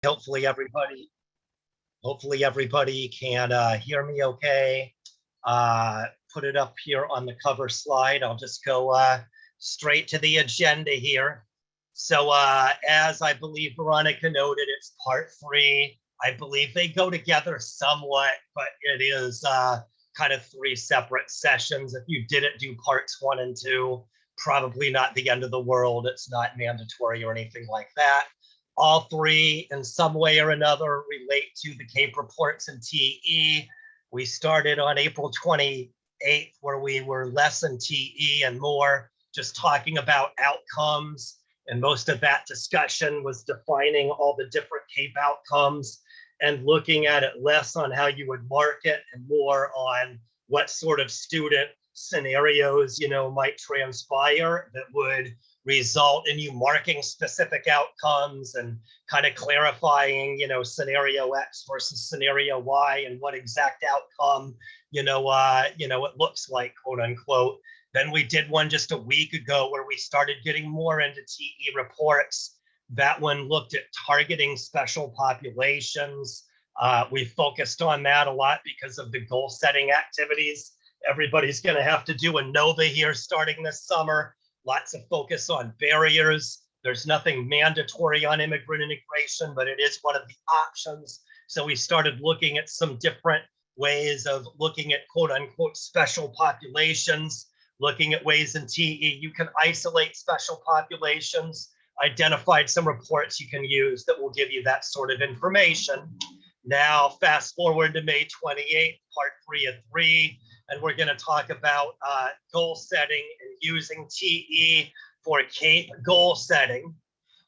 Hopefully everybody can hear me okay. Put it up here on the cover slide. I'll just go straight to the agenda here. So as I believe Veronica noted, it's part 3. I believe they go together somewhat, but it is kind of 3 separate sessions. If you didn't do parts 1 and 2, probably not the end of the world. It's not mandatory or anything like that. All 3 in some way or another relate to the CAPE reports and TE. We started on April 28th where we were less than TE and more, just talking about outcomes. And most of that discussion was defining all the different CAPE outcomes and looking at it less on how you would mark it and more on what sort of student scenarios, might transpire that would result in you marking specific outcomes and kind of clarifying, scenario X versus scenario Y and what exact outcome, it looks like, quote unquote. Then we did one just a week ago where we started getting more into TE reports. That one looked at targeting special populations. We focused on that a lot because of the goal setting activities. Everybody's going to have to do a NOVA here starting this summer. Lots of focus on barriers. There's nothing mandatory on immigrant integration, but it is one of the options. So we started looking at some different ways of looking at quote unquote special populations, looking at ways in TE you can isolate special populations, identified some reports you can use that will give you that sort of information. Now, fast forward to May 28th, part 3 of 3. And we're going to talk about goal setting and using TE for CAPE goal setting.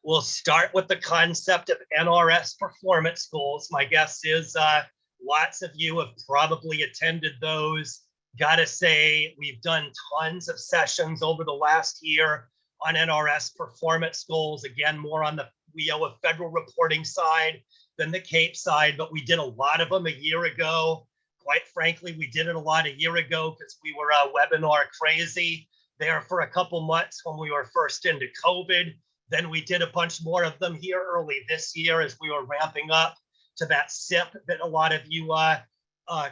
We'll start with the concept of NRS Performance Goals. My guess is lots of you have probably attended those. Gotta say, we've done tons of sessions over the last year on NRS Performance Goals. Again, more on the WIOA federal reporting side than the CAPE side, but we did a lot of them a year ago. Quite frankly, we did it a lot a year ago because we were webinar crazy there for a couple months when we were first into COVID. Then we did a bunch more of them here early this year as we were ramping up to that SIP that a lot of you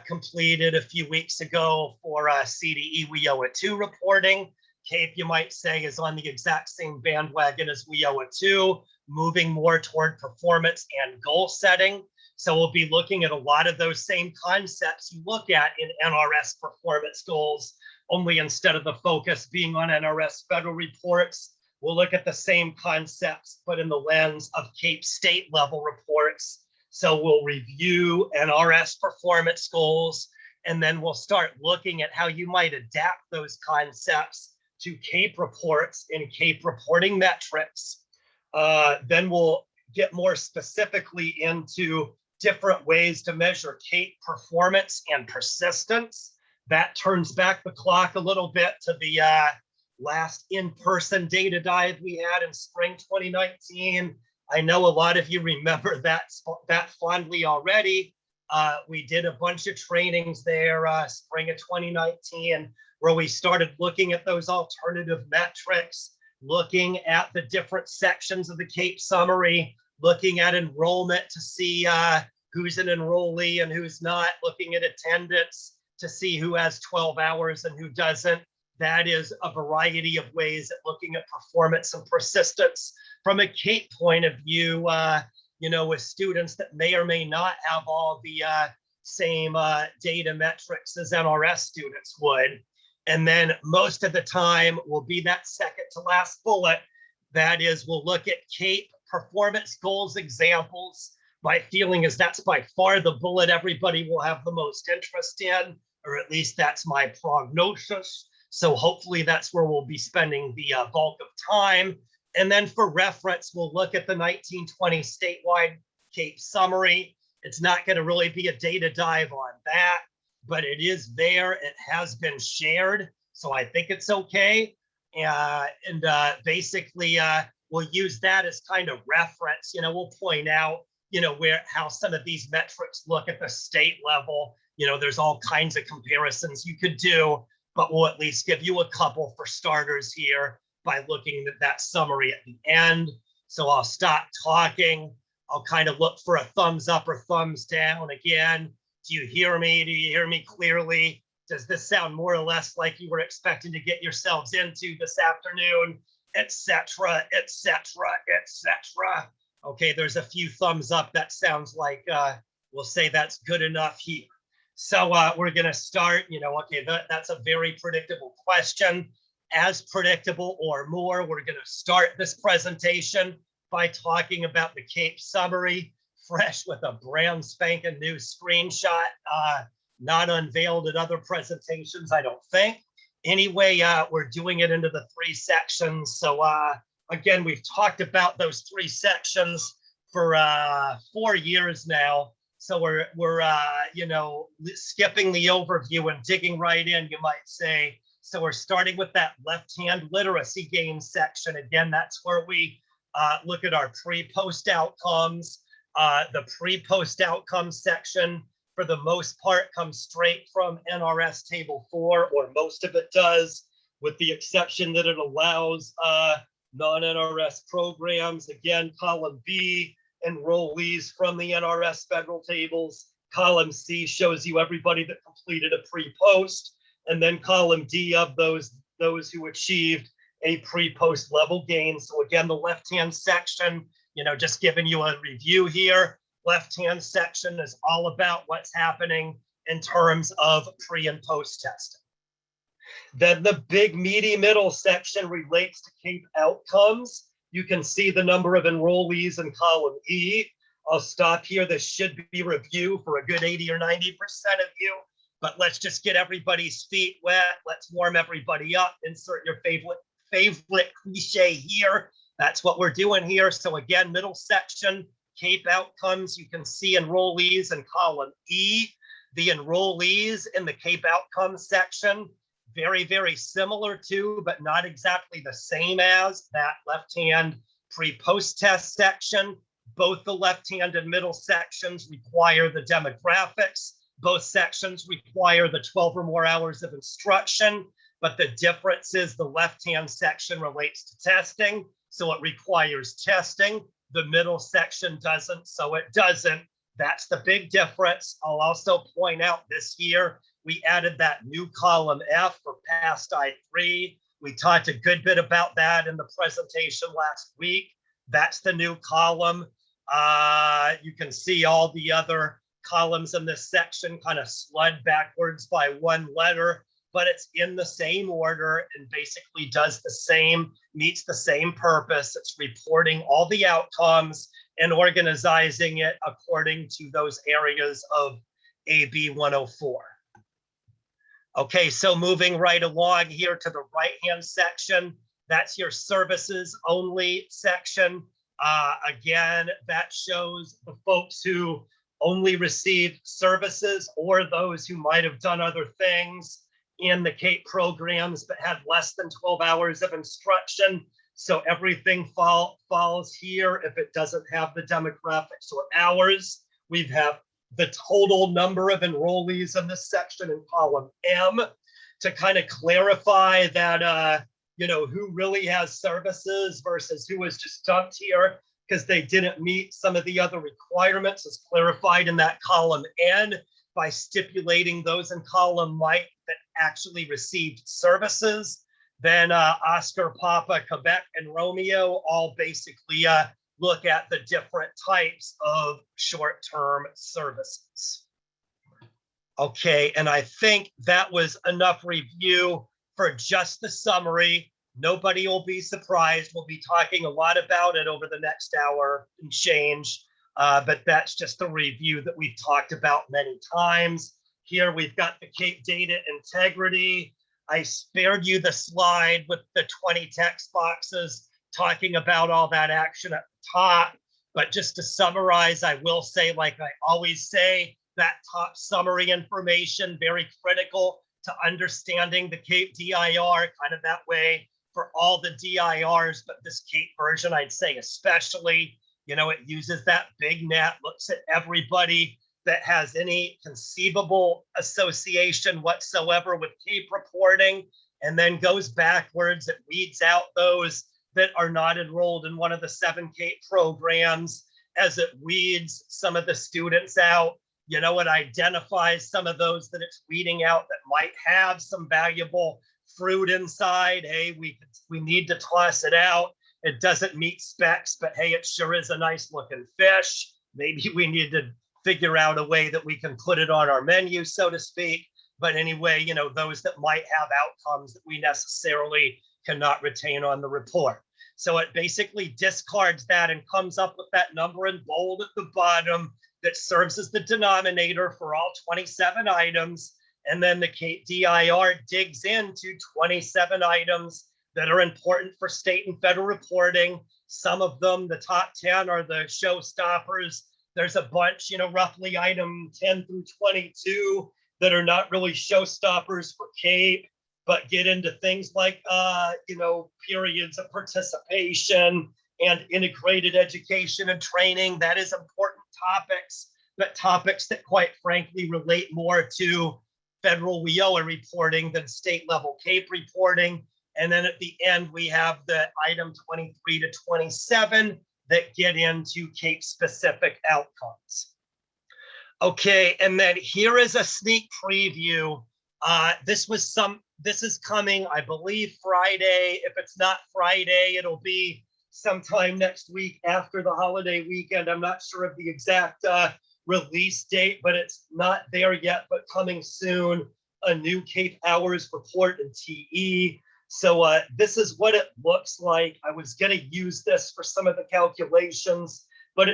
completed a few weeks ago for CDE WIOA 2 reporting. CAPE, you might say, is on the exact same bandwagon as WIOA 2, moving more toward performance and goal setting. So we'll be looking at a lot of those same concepts you look at in NRS Performance Goals, only instead of the focus being on NRS federal reports, we'll look at the same concepts, but in the lens of CAPE state level reports. So we'll review NRS Performance Goals, and then we'll start looking at how you might adapt those concepts to CAPE reports and CAPE reporting metrics. Then we'll get more specifically into different ways to measure CAPE performance and persistence. That turns back the clock a little bit to the last in-person data dive we had in spring 2019. I know a lot of you remember that fondly already. We did a bunch of trainings there spring of 2019 where we started looking at those alternative metrics, looking at the different sections of the CAPE summary, looking at enrollment to see who's an enrollee and who's not, looking at attendance to see who has 12 hours and who doesn't. That is a variety of ways at looking at performance and persistence from a CAPE point of view, with students that may or may not have all the same data metrics as NRS students would. And then most of the time will be that second to last bullet. That is, we'll look at CAPE performance goals examples. My feeling is that's by far the bullet everybody will have the most interest in, or at least that's my prognosis. So hopefully that's where we'll be spending the bulk of time. And then for reference, we'll look at the 1920 statewide CAPE summary. It's not going to really be a data dive on that, but it is there. It has been shared. So I think it's okay. Basically, we'll use that as kind of reference. We'll point out, how some of these metrics look at the state level. There's all kinds of comparisons you could do, but we'll at least give you a couple for starters here by looking at that summary at the end. So I'll stop talking. I'll kind of look for a thumbs up or thumbs down. Again, do you hear me? Do you hear me clearly? Does this sound more or less like you were expecting to get yourselves into this afternoon, etc., etc., etc.? Okay, there's a few thumbs up. That sounds like we'll say that's good enough here. So we're going to start, okay, that's a very predictable question. As predictable or more, we're going to start this presentation by talking about the CAPE summary, fresh with a brand spanking new screenshot, not unveiled at other presentations, I don't think. Anyway, we're doing it into the 3 sections. So again, we've talked about those 3 sections for 4 years now. So we're skipping the overview and digging right in, you might say. So we're starting with that left-hand literacy gains section. Again, that's where we look at our pre-post outcomes. The pre-post outcomes section, for the most part, comes straight from NRS Table 4, or most of it does, with the exception that it allows non-NRS programs. Again, column B, enrollees from the NRS federal tables. Column C shows you everybody that completed a pre-post. And then column D of those who achieved a pre-post level gain. So again, the left-hand section, just giving you a review here. Left-hand section is all about what's happening in terms of pre and post testing. Then the big meaty middle section relates to CAPE outcomes. You can see the number of enrollees in column E. I'll stop here. This should be review for a good 80 or 90% of you, but let's just get everybody's feet wet. Let's warm everybody up. Insert your favorite cliche here. That's what we're doing here. So again, middle section, CAPE outcomes. You can see enrollees in column E. The enrollees in the CAPE outcomes section, very, very similar to, but not exactly the same as that left-hand pre-post test section. Both the left-hand and middle sections require the demographics. Both sections require the 12 or more hours of instruction, but the difference is the left-hand section relates to testing, so it requires testing. The middle section doesn't, so it doesn't. That's the big difference. I'll also point out this year, we added that new column F for past I3. We talked a good bit about that in the presentation last week. That's the new column. You can see all the other columns in this section kind of slid backwards by 1 letter, but it's in the same order and basically does the same, meets the same purpose. It's reporting all the outcomes and organizing it according to those areas of AB 104. Okay, so moving right along here to the right-hand section, that's your services only section. Again, that shows the folks who only received services or those who might have done other things in the CAPE programs but had less than 12 hours of instruction. So everything falls here if it doesn't have the demographics or hours. We have the total number of enrollees in this section in column M to kind of clarify that, who really has services versus who was just dumped here because they didn't meet some of the other requirements is clarified in that column N by stipulating those in column Mike that actually received services. Then Oscar, Papa, Quebec, and Romeo all basically look at the different types of short-term services. Okay, and I think that was enough review for just the summary. Nobody will be surprised. We'll be talking a lot about it over the next hour and change, but that's just the review that we've talked about many times. Here we've got the CAPE data integrity. I spared you the slide with the 20 text boxes talking about all that action at the top. But just to summarize, I will say, like I always say, that top summary information, very critical to understanding the CAPE DIR, kind of that way for all the DIRs, but this CAPE version, I'd say especially, it uses that big net, looks at everybody that has any conceivable association whatsoever with CAPE reporting, and then goes backwards. It weeds out those that are not enrolled in one of the 7 CAPE programs, as it weeds some of the students out. You know, it identifies some of those that it's weeding out that might have some valuable fruit inside. Hey, we need to toss it out. It doesn't meet specs, but hey, it sure is a nice looking fish. Maybe we need to figure out a way that we can put it on our menu, so to speak. But anyway, you know, those that might have outcomes that we necessarily cannot retain on the report. So it basically discards that and comes up with that number in bold at the bottom that serves as the denominator for all 27 items. And then the KDIR digs into 27 items that are important for state and federal reporting. Some of them, the top 10, are the showstoppers. There's a bunch, you know, roughly item 10 through 22 that are not really showstoppers for CAPE, but get into things like, you know, periods of participation and integrated education and training. That is important topics, but topics that quite frankly relate more to federal WIOA reporting than state level CAPE reporting. And then at the end, we have the item 23 to 27 that get into CAPE specific outcomes. Okay, and then here is a sneak preview. This is coming, I believe, Friday. If it's not Friday, it'll be sometime next week after the holiday weekend. I'm not sure of the exact release date, but it's not there yet, but coming soon. A new CAPE hours report in TE. So this is what it looks like. I was going to use this for some of the calculations, but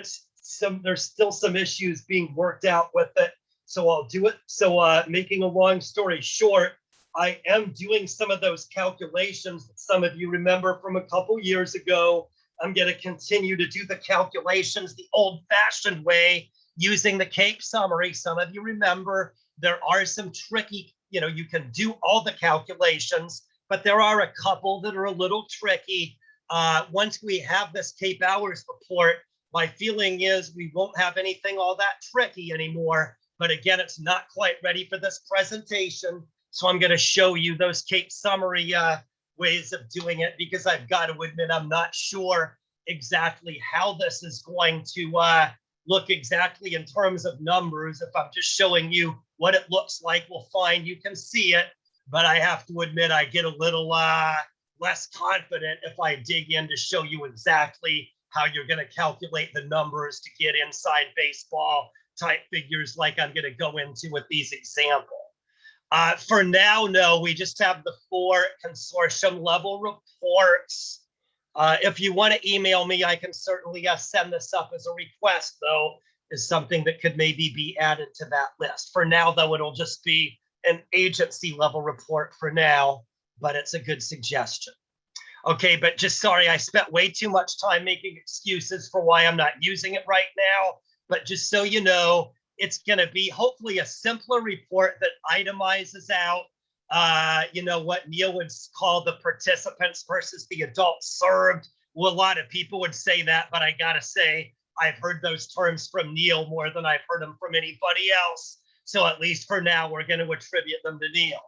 there's still some issues being worked out with it. So I'll do it. So making a long story short, I am doing some of those calculations that some of you remember from a couple years ago. I'm going to continue to do the calculations the old-fashioned way using the CAPE summary. Some of you remember there are some tricky, you know, you can do all the calculations, but there are a couple that are a little tricky. Once we have this CAPE hours report, my feeling is we won't have anything all that tricky anymore. But again, it's not quite ready for this presentation. So I'm going to show you those CAPE summary ways of doing it, because I've got to admit, I'm not sure exactly how this is going to look exactly in terms of numbers. If I'm just showing you what it looks like, we'll find you can see it. But I have to admit, I get a little less confident if I dig in to show you exactly how you're going to calculate the numbers to get inside baseball type figures like I'm going to go into with these examples. For now, no, we just have the 4 consortium level reports. If you want to email me, I can certainly send this up as a request, though, is something that could maybe be added to that list. For now, though, it'll just be an agency level report for now, but it's a good suggestion. Okay, but just sorry, I spent way too much time making excuses for why I'm not using it right now. But just so you know, it's going to be hopefully a simpler report that itemizes out, you know, what Neil would call the participants versus the adults served. Well, a lot of people would say that, but I got to say, I've heard those terms from Neil more than I've heard them from anybody else. So at least for now, we're going to attribute them to Neil.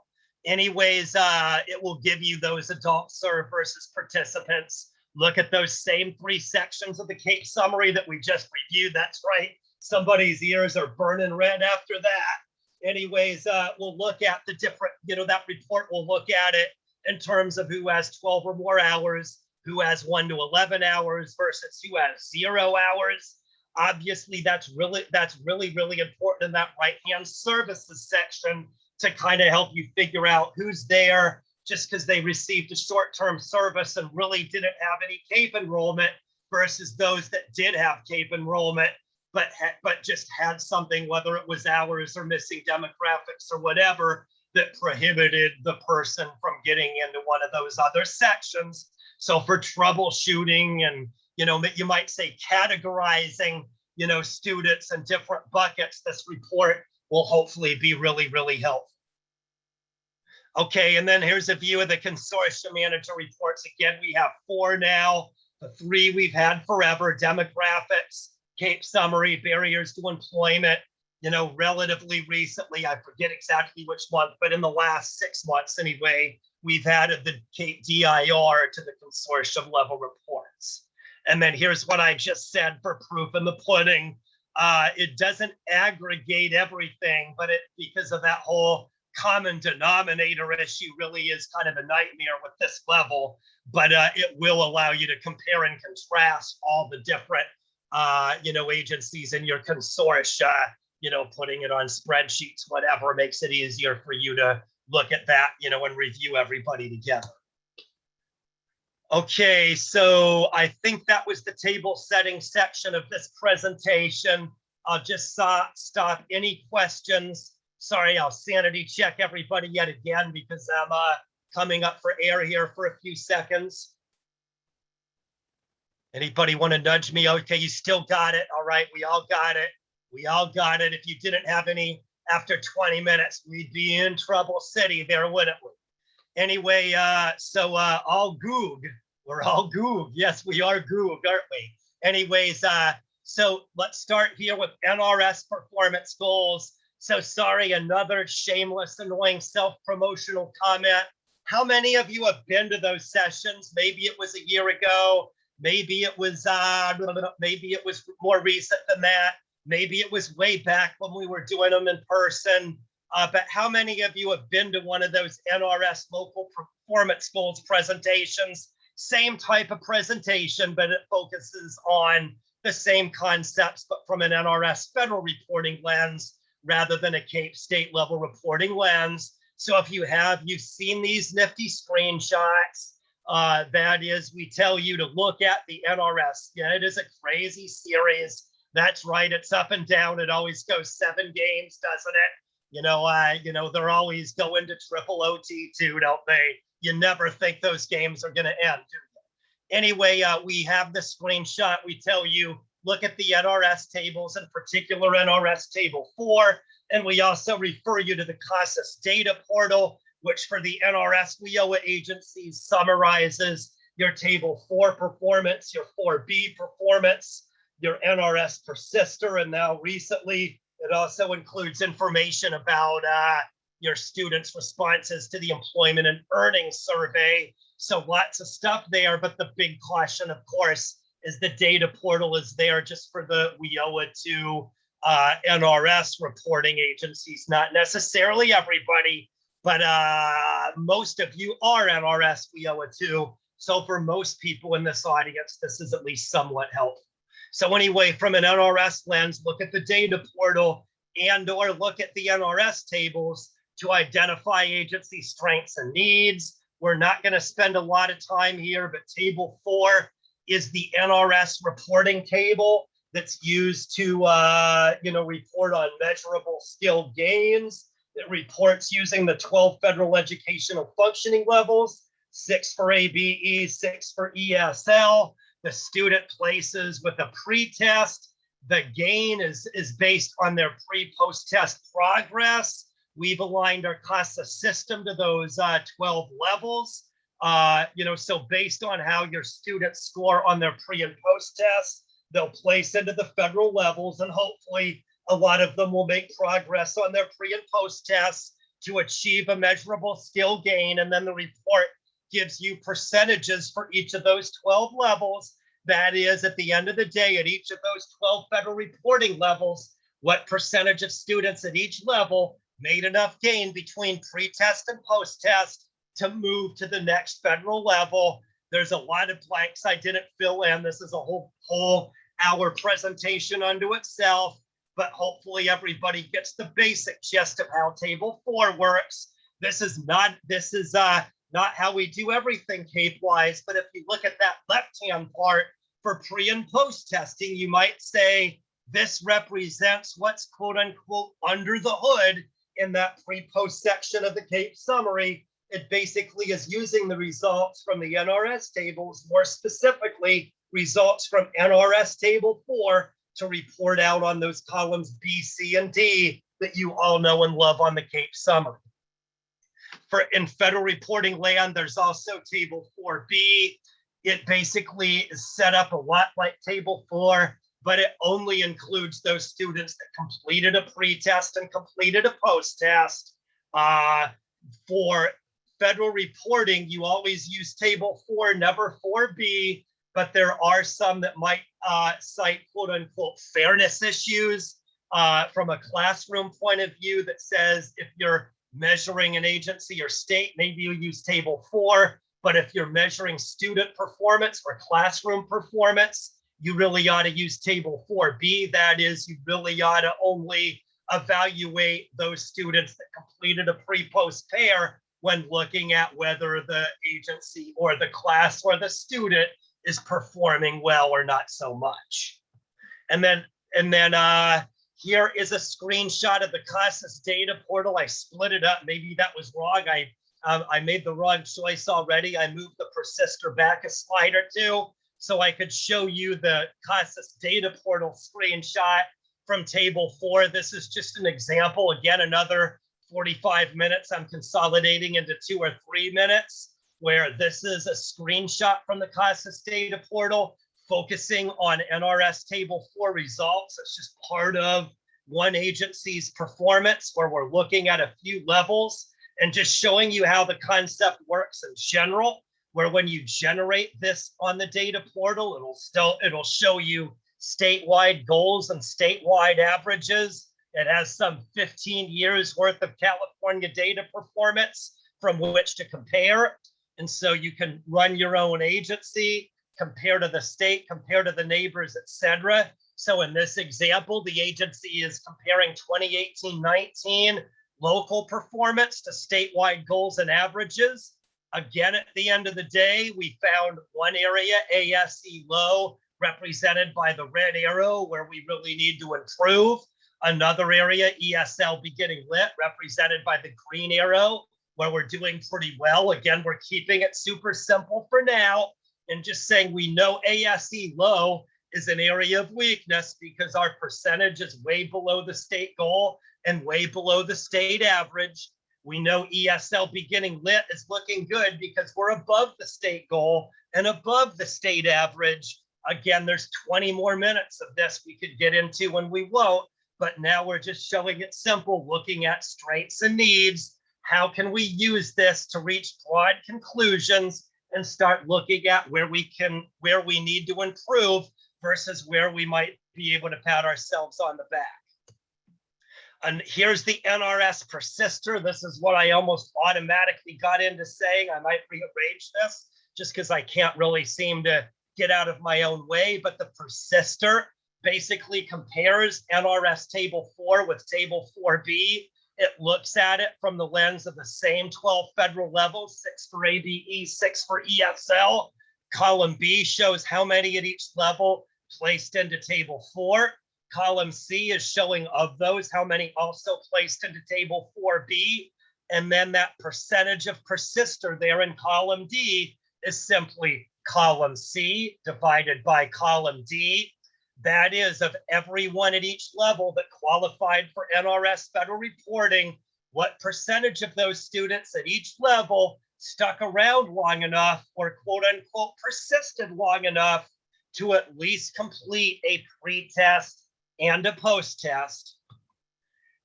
Anyways, it will give you those adults served versus participants. Look at those same 3 sections of the CAPE summary that we just reviewed. That's right. Somebody's ears are burning red after that. Anyways, we'll look at the different, you know, that report will look at it in terms of who has 12 or more hours, who has 1 to 11 hours versus who has 0 hours. Obviously, that's really important in that right-hand services section to kind of help you figure out who's there just because they received a short-term service and really didn't have any CAPE enrollment versus those that did have CAPE enrollment, but just had something, whether it was hours or missing demographics or whatever, that prohibited the person from getting into one of those other sections. So for troubleshooting and, you know, you might say categorizing, you know, students in different buckets, this report will hopefully be really, really helpful. Okay, and then here's a view of the consortium manager reports. Again, we have 4 now. The 3 we've had forever: demographics, CAPE summary, barriers to employment. You know, relatively recently, I forget exactly which month, but in the last 6 months anyway, we've added the KDIR to the consortium level reports. And then here's what I just said for proof in the pudding. It doesn't aggregate everything, but because of that whole common denominator issue really is kind of a nightmare with this level, but it will allow you to compare and contrast all the different agencies in your consortia, putting it on spreadsheets, whatever makes it easier for you to look at that, and review everybody together. Okay, so I think that was the table setting section of this presentation. I'll just stop any questions. Sorry, I'll sanity check everybody yet again because I'm coming up for air here for a few seconds. Anybody want to nudge me? Okay, you still got it. All right, we all got it. We all got it. If you didn't have any after 20 minutes, we'd be in trouble city there, wouldn't we? Anyway, all Goog. We're all Goog. Yes, we are Goog, aren't we? Anyways, so let's start here with NRS Performance Goals. So sorry, another shameless, annoying self-promotional comment. How many of you have been to those sessions? Maybe it was a year ago. Maybe it was more recent than that. Maybe it was way back when we were doing them in person. But how many of you have been to one of those NRS local performance goals presentations? Same type of presentation, but it focuses on the same concepts, but from an NRS federal reporting lens rather than a Cape state level reporting lens. So if you've seen these nifty screenshots, that is, we tell you to look at the NRS. Yeah, it is a crazy series. That's right, it's up and down. It always goes 7 games, doesn't it? They're always going to triple OT too, don't they? You never think those games are going to end, do you? Anyway, we have the screenshot. We tell you, look at the NRS tables, in particular NRS Table 4, and we also refer you to the CRS Data Portal, which for the NRS WIOA agencies summarizes your Table 4 performance, your 4B performance, your NRS persister, and now recently it also includes information about your students' responses to the Employment and Earnings Survey. So lots of stuff there, but the big caution, of course, is the data portal is there just for the WIOA to NRS reporting agencies, not necessarily everybody, but most of you are NRS WIOA too. So for most people in this audience, this is at least somewhat helpful. So anyway, from an NRS lens, look at the data portal and/or look at the NRS tables to identify agency strengths and needs. We're not going to spend a lot of time here, but Table 4 is the NRS reporting table that's used to report on measurable skill gains. It reports using the 12 federal educational functioning levels, 6 for ABE, 6 for ESL. The student places with a pre-test. The gain is based on their pre-post-test progress. We've aligned our CASA system to those 12 levels. So based on how your students score on their pre and post tests, they'll place into the federal levels, and hopefully a lot of them will make progress on their pre and post tests to achieve a measurable skill gain. And then the report gives you percentages for each of those 12 levels. That is, at the end of the day, at each of those 12 federal reporting levels, what percentage of students at each level made enough gain between pre-test and post-test to move to the next federal level. There's a lot of blanks I didn't fill in. This is a whole hour presentation unto itself, but hopefully everybody gets the basic gist of how Table 4 works. This is not how we do everything Cape-wise, but if you look at that left-hand part for pre and post testing, you might say this represents what's quote unquote under the hood in that pre-post section of the Cape summary. It basically is using the results from the NRS tables, more specifically results from NRS Table 4 to report out on those columns B, C, and D that you all know and love on the Cape summary. In federal reporting land, there's also Table 4B. It basically is set up a lot like Table 4, but it only includes those students that completed a pre-test and completed a post-test. For federal reporting, you always use Table 4, never 4B, but there are some that might cite quote unquote fairness issues from a classroom point of view that says if you're measuring an agency or state, maybe you use table 4, but if you're measuring student performance or classroom performance, you really ought to use table 4B. That is, you really ought to only evaluate those students that completed a pre-post pair when looking at whether the agency or the class or the student is performing well or not so much. And then here is a screenshot of the CRS Data Portal. I split it up. Maybe that was wrong. I made the wrong choice already. I moved the persister back a slide or two so I could show you the CRS Data Portal screenshot from table 4. This is just an example. Again, another 45 minutes. I'm consolidating into 2 or 3 minutes, where this is a screenshot from the CRS Data Portal focusing on NRS Table 4 results. It's just part of one agency's performance where we're looking at a few levels and just showing you how the concept works in general, where when you generate this on the data portal, it'll show you statewide goals and statewide averages. It has some 15 years worth of California data performance from which to compare. And so you can run your own agency, compare to the state, compare to the neighbors, etc. So in this example, the agency is comparing 2018-19 local performance to statewide goals and averages. Again, at the end of the day, we found one area, ASE low, represented by the red arrow, where we really need to improve. Another area, ESL beginning lit, represented by the green arrow, where we're doing pretty well. Again, we're keeping it super simple for now and just saying we know ASE low is an area of weakness because our percentage is way below the state goal and way below the state average. We know ESL beginning lit is looking good because we're above the state goal and above the state average. Again, there's 20 more minutes of this we could get into when we won't, but now we're just showing it simple, looking at strengths and needs. How can we use this to reach broad conclusions and start looking at where we need to improve versus where we might be able to pat ourselves on the back. And here's the NRS persister. This is what I almost automatically got into saying. I might rearrange this just because I can't really seem to get out of my own way, but the persister basically compares NRS Table 4 with Table 4B. It looks at it from the lens of the same 12 federal levels, 6 for ABE, 6 for ESL. Column B shows how many at each level placed into Table 4. Column C is showing of those how many also placed into Table 4B. And then that percentage of persister there in column D is simply column C divided by column D. That is, of everyone at each level that qualified for NRS federal reporting, what percentage of those students at each level stuck around long enough or quote unquote persisted long enough to at least complete a pre-test and a post-test.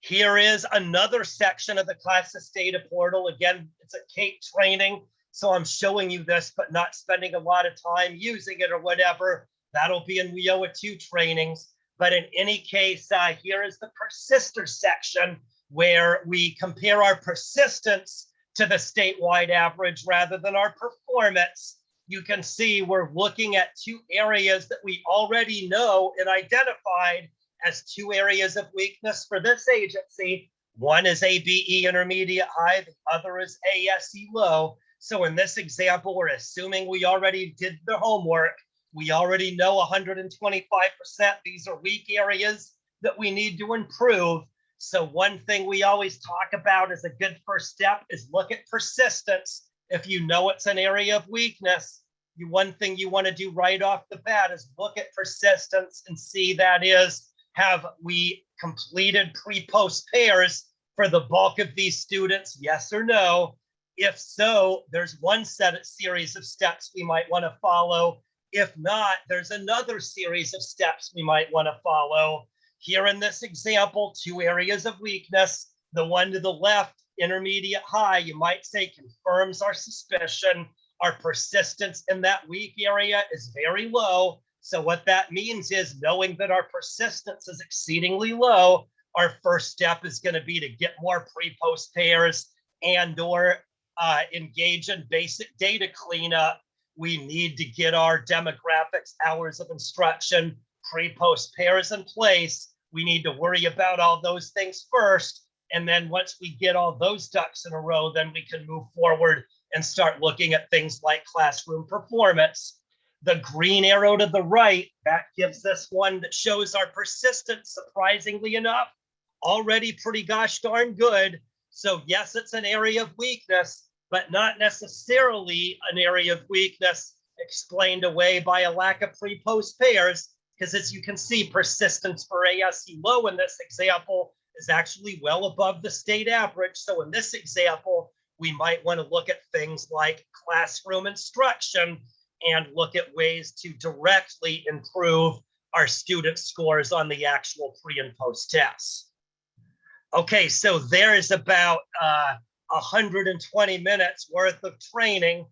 Here is another section of the CRS Data Portal. Again, it's a CAPE training, so I'm showing you this, but not spending a lot of time using it or whatever. That'll be in WIOA 2 trainings. But in any case, here is the persister section where we compare our persistence to the statewide average rather than our performance. You can see we're looking at 2 areas that we already know and identified as 2 areas of weakness for this agency. One is ABE intermediate high, the other is ASE low. So in this example, we're assuming we already did the homework. We already know 125%. These are weak areas that we need to improve. So one thing we always talk about as a good first step is look at persistence. If you know it's an area of weakness, one thing you want to do right off the bat is look at persistence and see that is, have we completed pre-post pairs for the bulk of these students, yes or no? If so, there's one series of steps we might want to follow. If not, there's another series of steps we might want to follow. Here in this example, 2 areas of weakness. The one to the left, intermediate high, you might say confirms our suspicion. Our persistence in that weak area is very low. So what that means is, knowing that our persistence is exceedingly low, our first step is going to be to get more pre-post pairs and or engage in basic data cleanup. We need to get our demographics, hours of instruction, pre-post pairs in place. We need to worry about all those things first. And then once we get all those ducks in a row, then we can move forward and start looking at things like classroom performance. The green arrow to the right, that gives us one that shows our persistence, surprisingly enough, already pretty gosh darn good. So yes, it's an area of weakness, but not necessarily an area of weakness explained away by a lack of pre-post pairs, because as you can see, persistence for ASE low in this example is actually well above the state average. So in this example, we might want to look at things like classroom instruction and look at ways to directly improve our student scores on the actual pre and post tests. Okay, so there is about 120 minutes worth of training,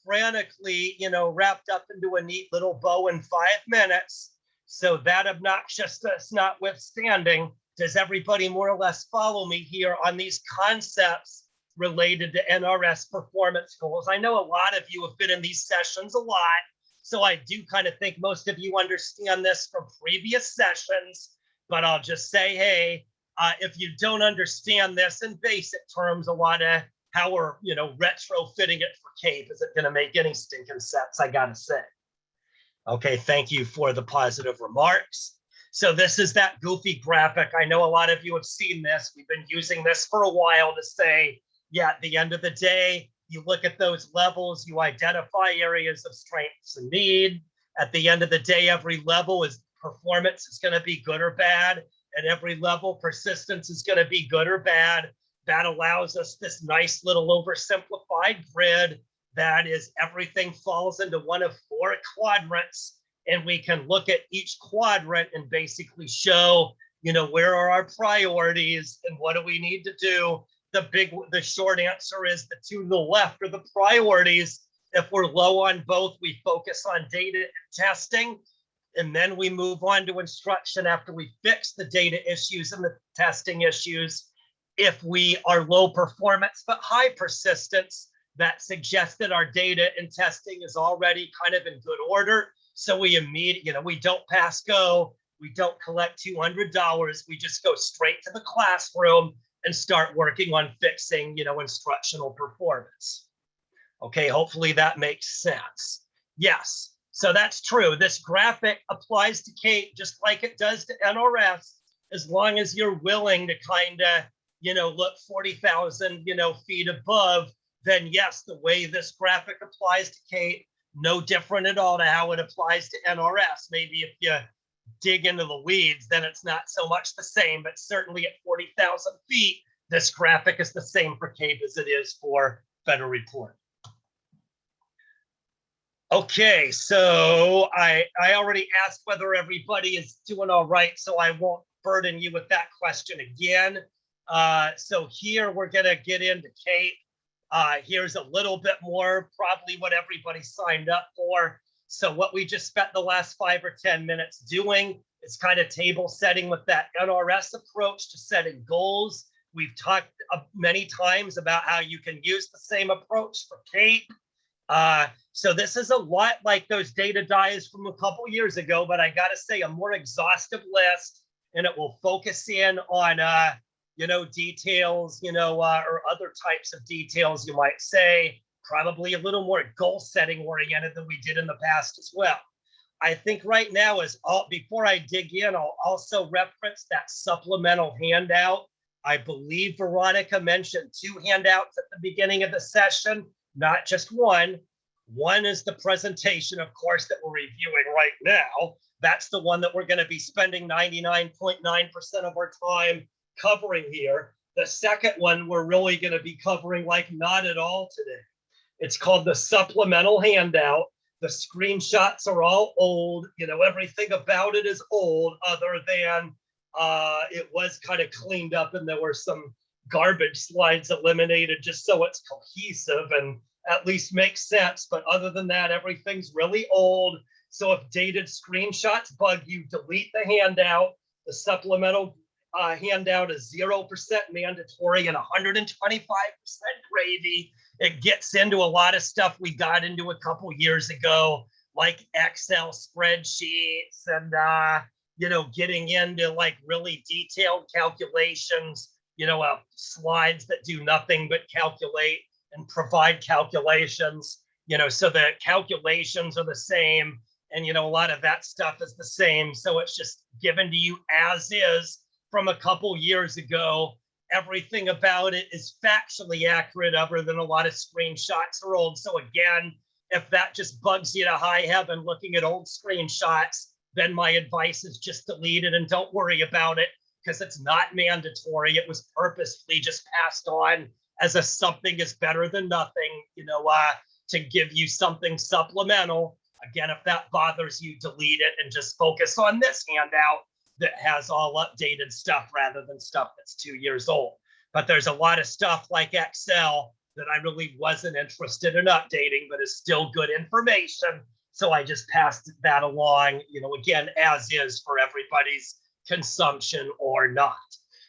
frantically, wrapped up into a neat little bow in 5 minutes. So that obnoxiousness notwithstanding, does everybody more or less follow me here on these concepts related to NRS performance goals? I know a lot of you have been in these sessions a lot, so I do kind of think most of you understand this from previous sessions, but I'll just say, hey, if you don't understand this in basic terms, a lot of how we're, retrofitting it for CAPE isn't going to make any stinking sense, I gotta say. Okay, thank you for the positive remarks. So this is that goofy graphic. I know a lot of you have seen this. We've been using this for a while to say, yeah, at the end of the day, you look at those levels, you identify areas of strengths and need. At the end of the day, every level is performance is going to be good or bad. At every level, persistence is going to be good or bad. That allows us this nice little oversimplified grid that is everything falls into one of 4 quadrants. And we can look at each quadrant and basically show, where are our priorities and what do we need to do? The short answer is the 2 to the left are the priorities. If we're low on both, we focus on data and testing. And then we move on to instruction after we fix the data issues and the testing issues. If we are low performance but high persistence, that suggests that our data and testing is already kind of in good order. So we we don't pass go, we don't collect $200, we just go straight to the classroom and start working on fixing, instructional performance. Okay, hopefully that makes sense. Yes, so that's true. This graphic applies to CAPE just like it does to NRS, as long as you're willing to kind of, look 40,000, feet above, then yes, the way this graphic applies to CAPE, no different at all to how it applies to NRS. Maybe if you dig into the weeds, then it's not so much the same, but certainly at 40,000 feet, this graphic is the same for CAPE as it is for Federal Report. Okay, so I already asked whether everybody is doing all right, so I won't burden you with that question again. So here we're gonna get into CAPE. Here's a little bit more, probably what everybody signed up for. So what we just spent the last 5 or 10 minutes doing is kind of table setting with that NRS approach to setting goals. We've talked many times about how you can use the same approach for CAPE. So this is a lot like those data dies from a couple years ago, but I gotta say a more exhaustive list, and it will focus in on details, or other types of details, you might say, probably a little more goal setting oriented than we did in the past as well. I think right now before I dig in, I'll also reference that supplemental handout. I believe Veronica mentioned 2 handouts at the beginning of the session, not just one. One is the presentation, of course, that we're reviewing right now. That's the one that we're going to be spending 99.9% of our time covering here. The second one we're really going to be covering like not at all today. It's called the supplemental handout. The screenshots are all old, everything about it is old other than it was kind of cleaned up and there were some garbage slides eliminated just so it's cohesive and at least makes sense. But other than that, everything's really old. So if dated screenshots bug you, delete the handout. The supplemental handout is 0% mandatory and 125% gravy. It gets into a lot of stuff we got into a couple years ago, like Excel spreadsheets and, getting into like really detailed calculations, slides that do nothing but calculate and provide calculations, so the calculations are the same. And, a lot of that stuff is the same. So it's just given to you as is from a couple years ago. Everything about it is factually accurate other than a lot of screenshots are old. So again, if that just bugs you to high heaven looking at old screenshots, then my advice is just delete it and don't worry about it, because it's not mandatory. It was purposefully just passed on as a something is better than nothing, to give you something supplemental. Again, if that bothers you, delete it and just focus on this handout that has all updated stuff rather than stuff that's 2 years old. But there's a lot of stuff like Excel that I really wasn't interested in updating, but is still good information. So I just passed that along, again, as is for everybody's consumption or not.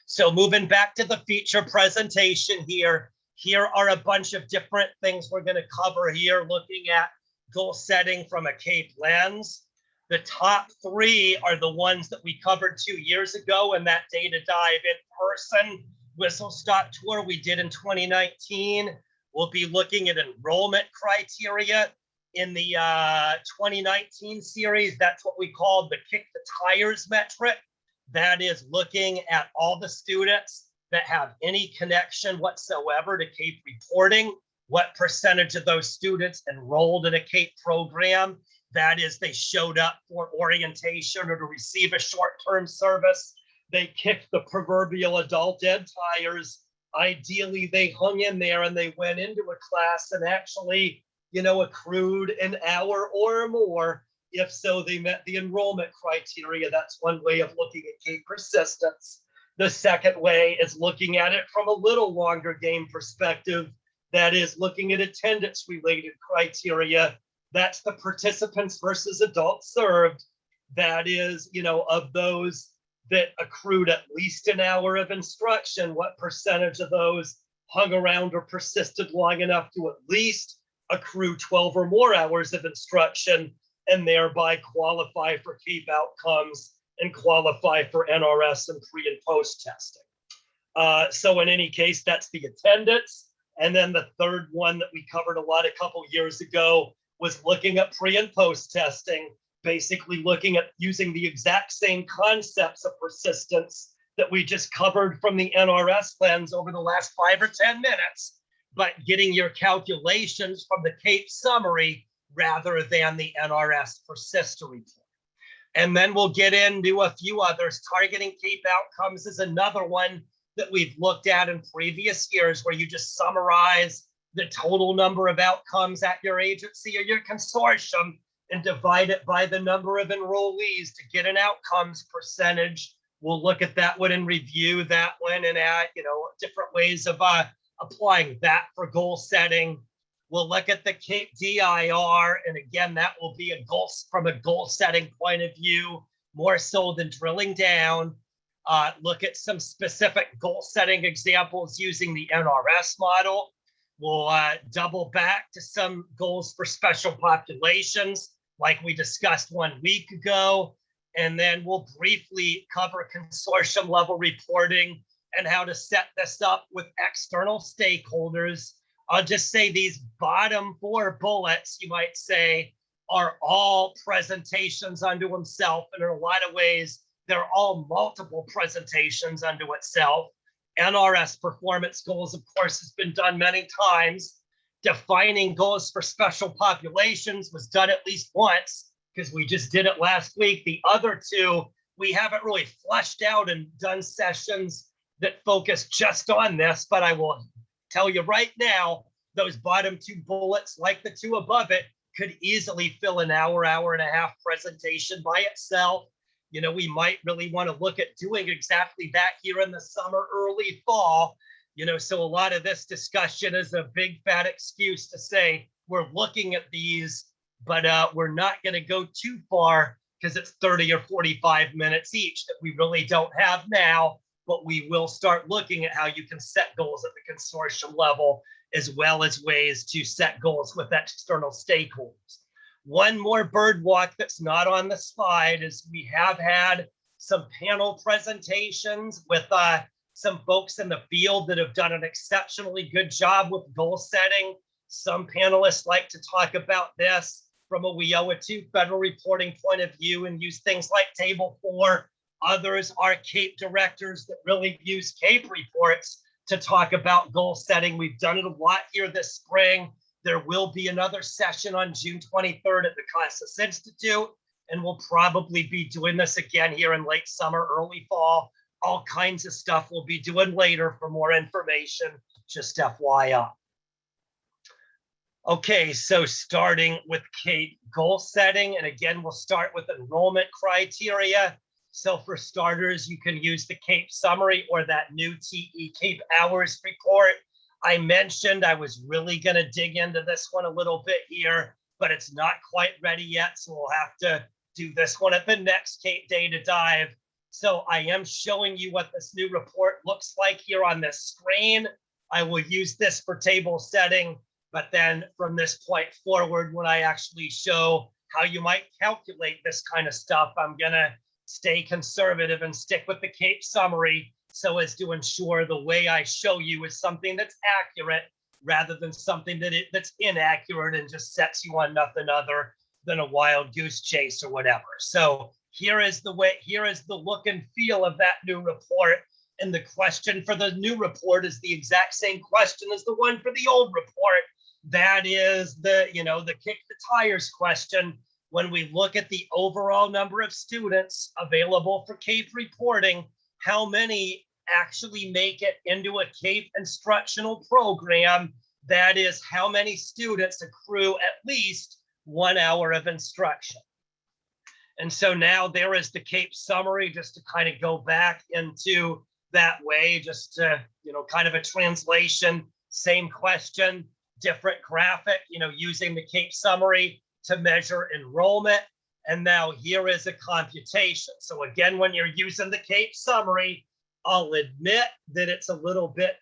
So moving back to the feature presentation here are a bunch of different things we're going to cover here, looking at goal setting from a CAPE lens. The top 3 are the ones that we covered 2 years ago in that data dive in-person whistle-stop tour we did in 2019. We'll be looking at enrollment criteria in the 2019 series. That's what we called the kick the tires metric. That is looking at all the students that have any connection whatsoever to CAPE reporting. What percentage of those students enrolled in a CAPE program? That is, they showed up for orientation or to receive a short-term service. They kicked the proverbial adult ed tires. Ideally, they hung in there and they went into a class and actually, accrued an hour or more. If so, they met the enrollment criteria. That's one way of looking at CAPE persistence. The second way is looking at it from a little longer game perspective. That is looking at attendance-related criteria. That's the participants versus adults served. That is, of those that accrued at least an hour of instruction, what percentage of those hung around or persisted long enough to at least accrue 12 or more hours of instruction and thereby qualify for CAPE outcomes and qualify for NRS and pre and post testing. So in any case, that's the attendance. And then the third one that we covered a lot a couple years ago was looking at pre and post testing, basically looking at using the exact same concepts of persistence that we just covered from the NRS lens over the last 5 or 10 minutes, but getting your calculations from the CAPE summary rather than the NRS persist report. And then we'll get into a few others. Targeting CAPE outcomes is another one that we've looked at in previous years, where you just summarize the total number of outcomes at your agency or your consortium and divide it by the number of enrollees to get an outcomes percentage. We'll look at that one and review that one and add, different ways of applying that for goal setting. We'll look at the KDIR, and again, that will be a goal from a goal setting point of view, more so than drilling down. Look at some specific goal setting examples using the NRS model. We'll double back to some goals for special populations, like we discussed 1 week ago. And then we'll briefly cover consortium level reporting and how to set this up with external stakeholders. I'll just say these bottom 4 bullets, you might say, are all presentations unto themselves. And in a lot of ways, they're all multiple presentations unto itself. NRS Performance Goals, of course, has been done many times. Defining goals for special populations was done at least once, because we just did it last week. The other 2, we haven't really fleshed out and done sessions that focus just on this, but I will tell you right now, those bottom 2 bullets, like the 2 above it, could easily fill an hour, hour and a half presentation by itself. We might really want to look at doing exactly that here in the summer, early fall, So a lot of this discussion is a big fat excuse to say we're looking at these, but we're not going to go too far because it's 30 or 45 minutes each that we really don't have now, but we will start looking at how you can set goals at the consortium level, as well as ways to set goals with external stakeholders. One more bird walk that's not on the slide is we have had some panel presentations with some folks in the field that have done an exceptionally good job with goal setting. Some panelists like to talk about this from a WIOA 2 federal reporting point of view and use things like Table 4. Others are CAPE directors that really use CAPE reports to talk about goal setting. We've done it a lot here this spring. There will be another session on June 23rd at the Classis Institute, and we'll probably be doing this again here in late summer, early fall. All kinds of stuff we'll be doing later for more information, just FYI. Okay, so starting with CAPE goal setting, and again, we'll start with enrollment criteria. So for starters, you can use the CAPE summary or that new TE CAPE hours report. I mentioned I was really going to dig into this one a little bit here, but it's not quite ready yet, so we'll have to do this one at the next CAPE Data Dive. So I am showing you what this new report looks like here on this screen. I will use this for table setting, but then from this point forward, when I actually show how you might calculate this kind of stuff, I'm gonna stay conservative and stick with the CAPE summary so as to ensure the way I show you is something that's accurate rather than something that's inaccurate and just sets you on nothing other than a wild goose chase or whatever. So here is the look and feel of that new report. And the question for the new report is the exact same question as the one for the old report. That is the kick the tires question. When we look at the overall number of students available for CAPE reporting, how many actually make it into a CAPE instructional program? That is how many students accrue at least 1 hour of instruction. And so now there is the CAPE summary, just to kind of go back into that way, just to, kind of a translation, same question, different graphic, using the CAPE summary to measure enrollment. And now here is a computation. So again, when you're using the CAPE summary, I'll admit that it's a little bit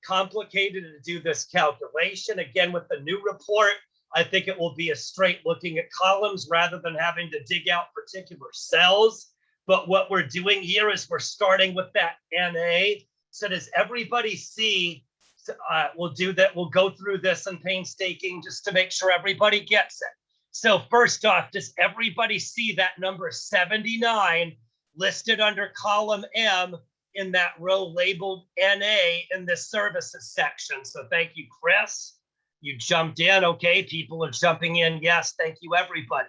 complicated to do this calculation. Again, with the new report, I think it will be a straight looking at columns rather than having to dig out particular cells. But what we're doing here is we're starting with that NA. So does everybody see? We'll do that. We'll go through this in painstaking just to make sure everybody gets it. So first off, does everybody see that number 79 listed under column M in that row labeled NA in the services section? So thank you, Chris. You jumped in. Okay, people are jumping in. Yes, thank you, everybody.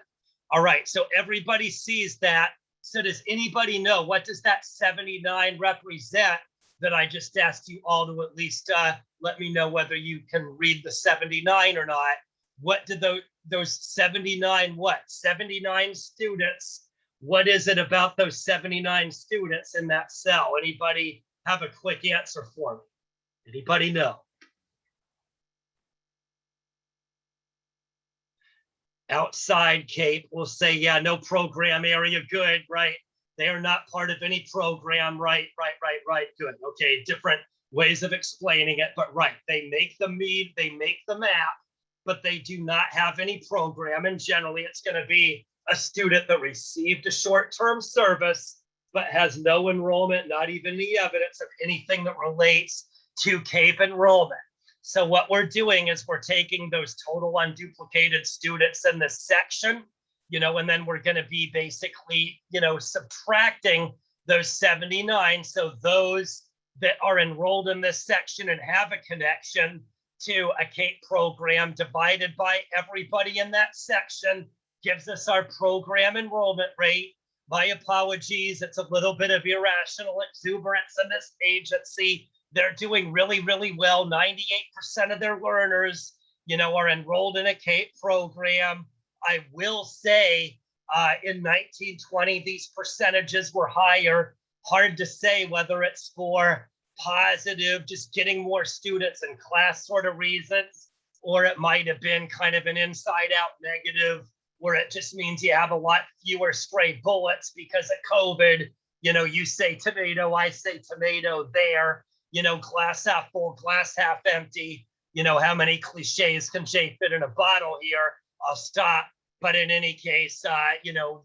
All right, so everybody sees that. So does anybody know what does that 79 represent that I just asked you all to at least let me know whether you can read the 79 or not? What did those 79, 79 students, what is it about those 79 students in that cell? Anybody have a quick answer for me? Anybody know? Outside CAPE will say, yeah, no program area, good, right? They are not part of any program, right, good. Okay, different ways of explaining it, but right, they make the map, but they do not have any program, and generally it's gonna be a student that received a short-term service, but has no enrollment, not even the evidence of anything that relates to CAPE enrollment. So what we're doing is we're taking those total unduplicated students in this section, and then we're going to be basically, subtracting those 79. So those that are enrolled in this section and have a connection to a CAPE program divided by everybody in that section gives us our program enrollment rate. My apologies, it's a little bit of irrational exuberance in this agency. They're doing really, really well. 98% of their learners, are enrolled in a CAPE program. I will say in 1920, these percentages were higher. Hard to say whether it's for positive, just getting more students in class sort of reasons, or it might have been kind of an inside out negative where it just means you have a lot fewer stray bullets because of COVID. You know, you say tomato, I say tomato there, you know, glass half full, glass half empty. You know, how many cliches can Jay fit in a bottle here? I'll stop. But in any case, you know,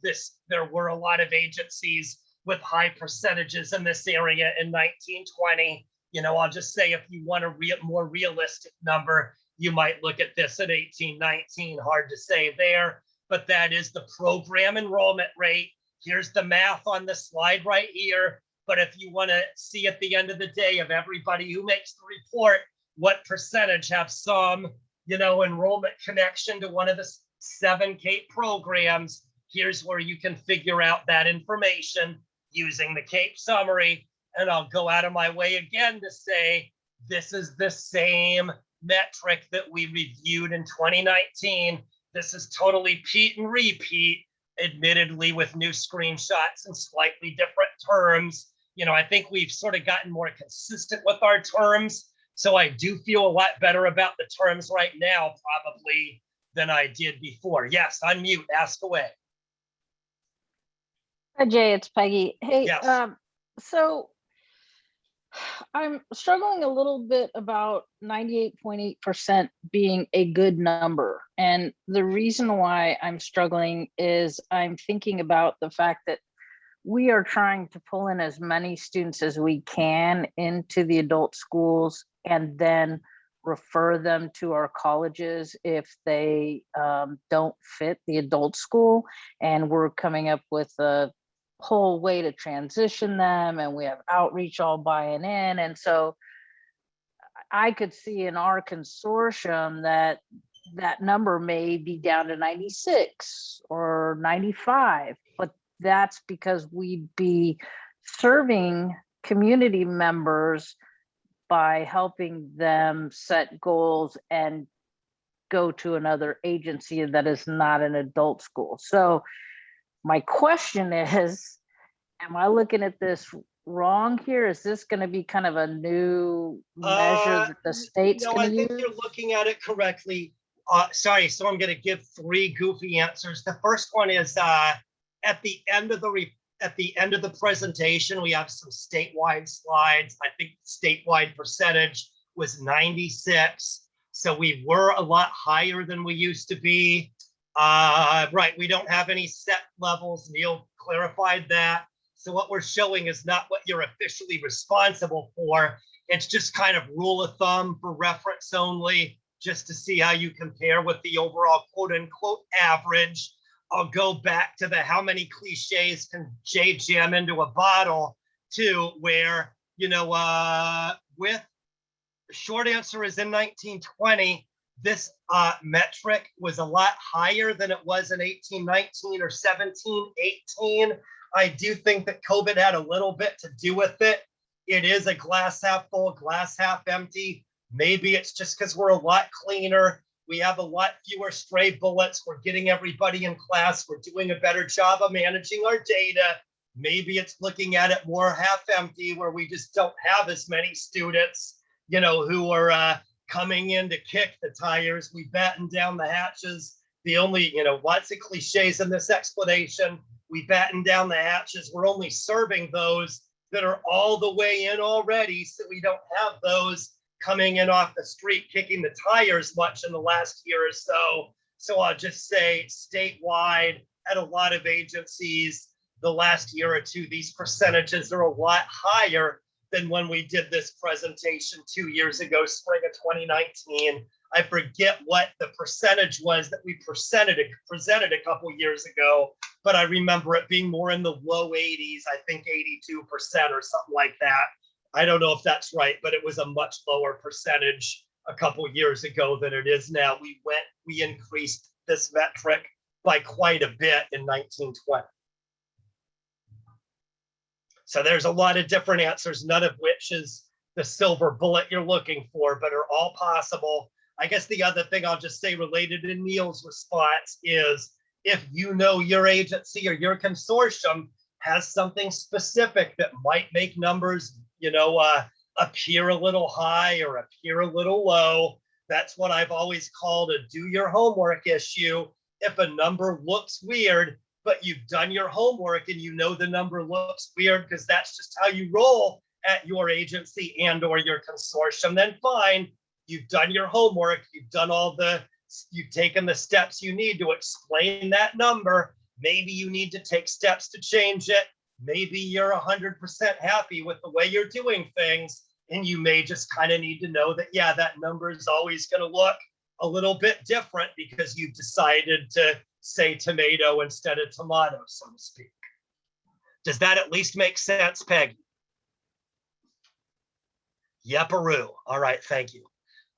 there were a lot of agencies with high percentages in this area in 1920. You know, I'll just say if you want a more realistic number, you might look at this at 1819. Hard to say there, but that is the program enrollment rate. Here's the math on the slide right here. But if you want to see at the end of the day of everybody who makes the report, what percentage have some, you know, enrollment connection to one of the 7 CAPE programs, here's where you can figure out that information using the CAPE summary. And I'll go out of my way again to say, this is the same metric that we reviewed in 2019. This is totally Pete and repeat, admittedly with new screenshots and slightly different terms. You know, I think we've sort of gotten more consistent with our terms. So I do feel a lot better about the terms right now, probably, than I did before. Yes, unmute, ask away. Hi, Jay, it's Peggy. Hey, Yes. So I'm struggling a little bit about 98.8% being a good number. And the reason why I'm struggling is I'm thinking about the fact that we are trying to pull in as many students as we can into the adult schools and then refer them to our colleges if they don't fit the adult school. And we're coming up with a whole way to transition them, and we have outreach all buying in. And so I could see in our consortium that that number may be down to 96 or 95, but that's because we'd be serving community members by helping them set goals and go to another agency that is not an adult school. So my question is, am I looking at this wrong here? Is this going to be kind of a new measure that the state's No, going I to think use? you're looking at it correctly. Sorry, so I'm going to give 3 goofy answers. The first one is at the end of the presentation, we have some statewide slides. I think statewide percentage was 96. So we were a lot higher than we used to be. Right, we don't have any set levels. Neil clarified that. So what we're showing is not what you're officially responsible for. It's just kind of rule of thumb for reference only, just to see how you compare with the overall quote unquote average. I'll go back to the how many cliches can Jay jam into a bottle to where, you know, with short answer is in 1920, this metric was a lot higher than it was in 1819 or 1718. I do think that COVID had a little bit to do with it. It is a glass half full, glass half empty. Maybe it's just because we're a lot cleaner. We have a lot fewer stray bullets. We're getting everybody in class. We're doing a better job of managing our data. Maybe it's looking at it more half empty where we just don't have as many students, you know, who are coming in to kick the tires. We batten down the hatches. The only, you know, lots of cliches in this explanation. We batten down the hatches. We're only serving those that are all the way in already. So we don't have those coming in off the street, kicking the tires much in the last year or so. So I'll just say statewide at a lot of agencies, the last year or two, these percentages are a lot higher than when we did this presentation 2 years ago, spring of 2019. I forget what the percentage was that we presented a couple years ago, but I remember it being more in the low 80s, I think 82% or something like that. I don't know if that's right, but it was a much lower percentage a couple years ago than it is now. We increased this metric by quite a bit in 1920. So there's a lot of different answers, none of which is the silver bullet you're looking for, but are all possible. I guess the other thing I'll just say related to Neil's response is if you know your agency or your consortium has something specific that might make numbers, you know, appear a little high or appear a little low. That's what I've always called a do your homework issue. If a number looks weird, but you've done your homework and you know the number looks weird because that's just how you roll at your agency and or your consortium, then fine, you've done your homework, you've taken the steps you need to explain that number. Maybe you need to take steps to change it. Maybe you're 100% happy with the way you're doing things, and you may just kind of need to know that, yeah, that number is always going to look a little bit different because you've decided to say tomato instead of tomato, so to speak. Does that at least make sense, Peggy? Yep-a-roo. All right, thank you.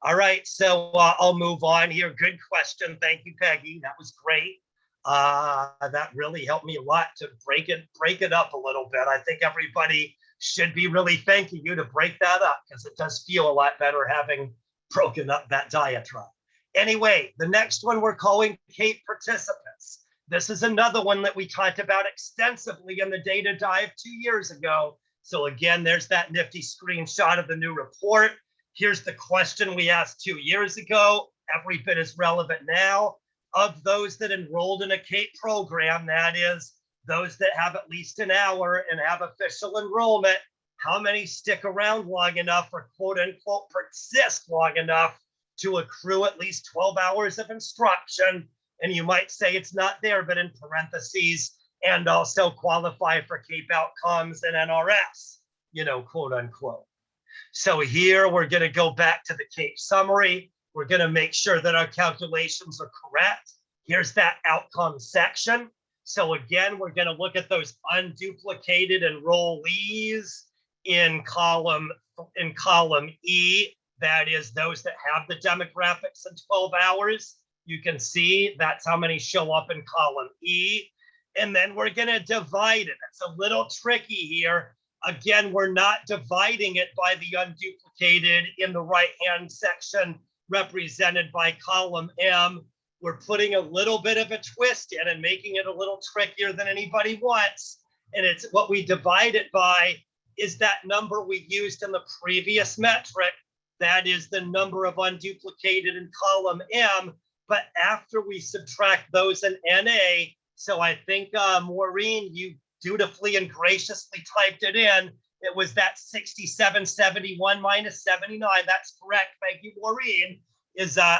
All right, so I'll move on here. Good question. Thank you, Peggy. That was great. That really helped me a lot to break it up a little bit. I think everybody should be really thanking you to break that up because it does feel a lot better having broken up that diatribe. Anyway, the next one we're calling CAPE participants. This is another one that we talked about extensively in the data dive 2 years ago. So again, there's that nifty screenshot of the new report. Here's the question we asked 2 years ago, every bit as relevant now. Of those that enrolled in a CAPE program, that is, those that have at least an hour and have official enrollment, how many stick around long enough or quote unquote persist long enough to accrue at least 12 hours of instruction? And you might say it's not there, but in parentheses, and also qualify for CAPE outcomes and NRS, quote unquote. So here we're going to go back to the CAPE summary. We're going to make sure that our calculations are correct. Here's that outcome section. So again, we're going to look at those unduplicated enrollees in column E. That is those that have the demographics in 12 hours. You can see that's how many show up in column E. And then we're going to divide it. It's a little tricky here. Again, we're not dividing it by the unduplicated in the right-hand section represented by column M. We're putting a little bit of a twist in and making it a little trickier than anybody wants. And it's what we divide it by is that number we used in the previous metric. That is the number of unduplicated in column M. But after we subtract those in NA, so I think Maureen, you dutifully and graciously typed it in. It was that 6771 minus 79. That's correct. Thank you, Maureen.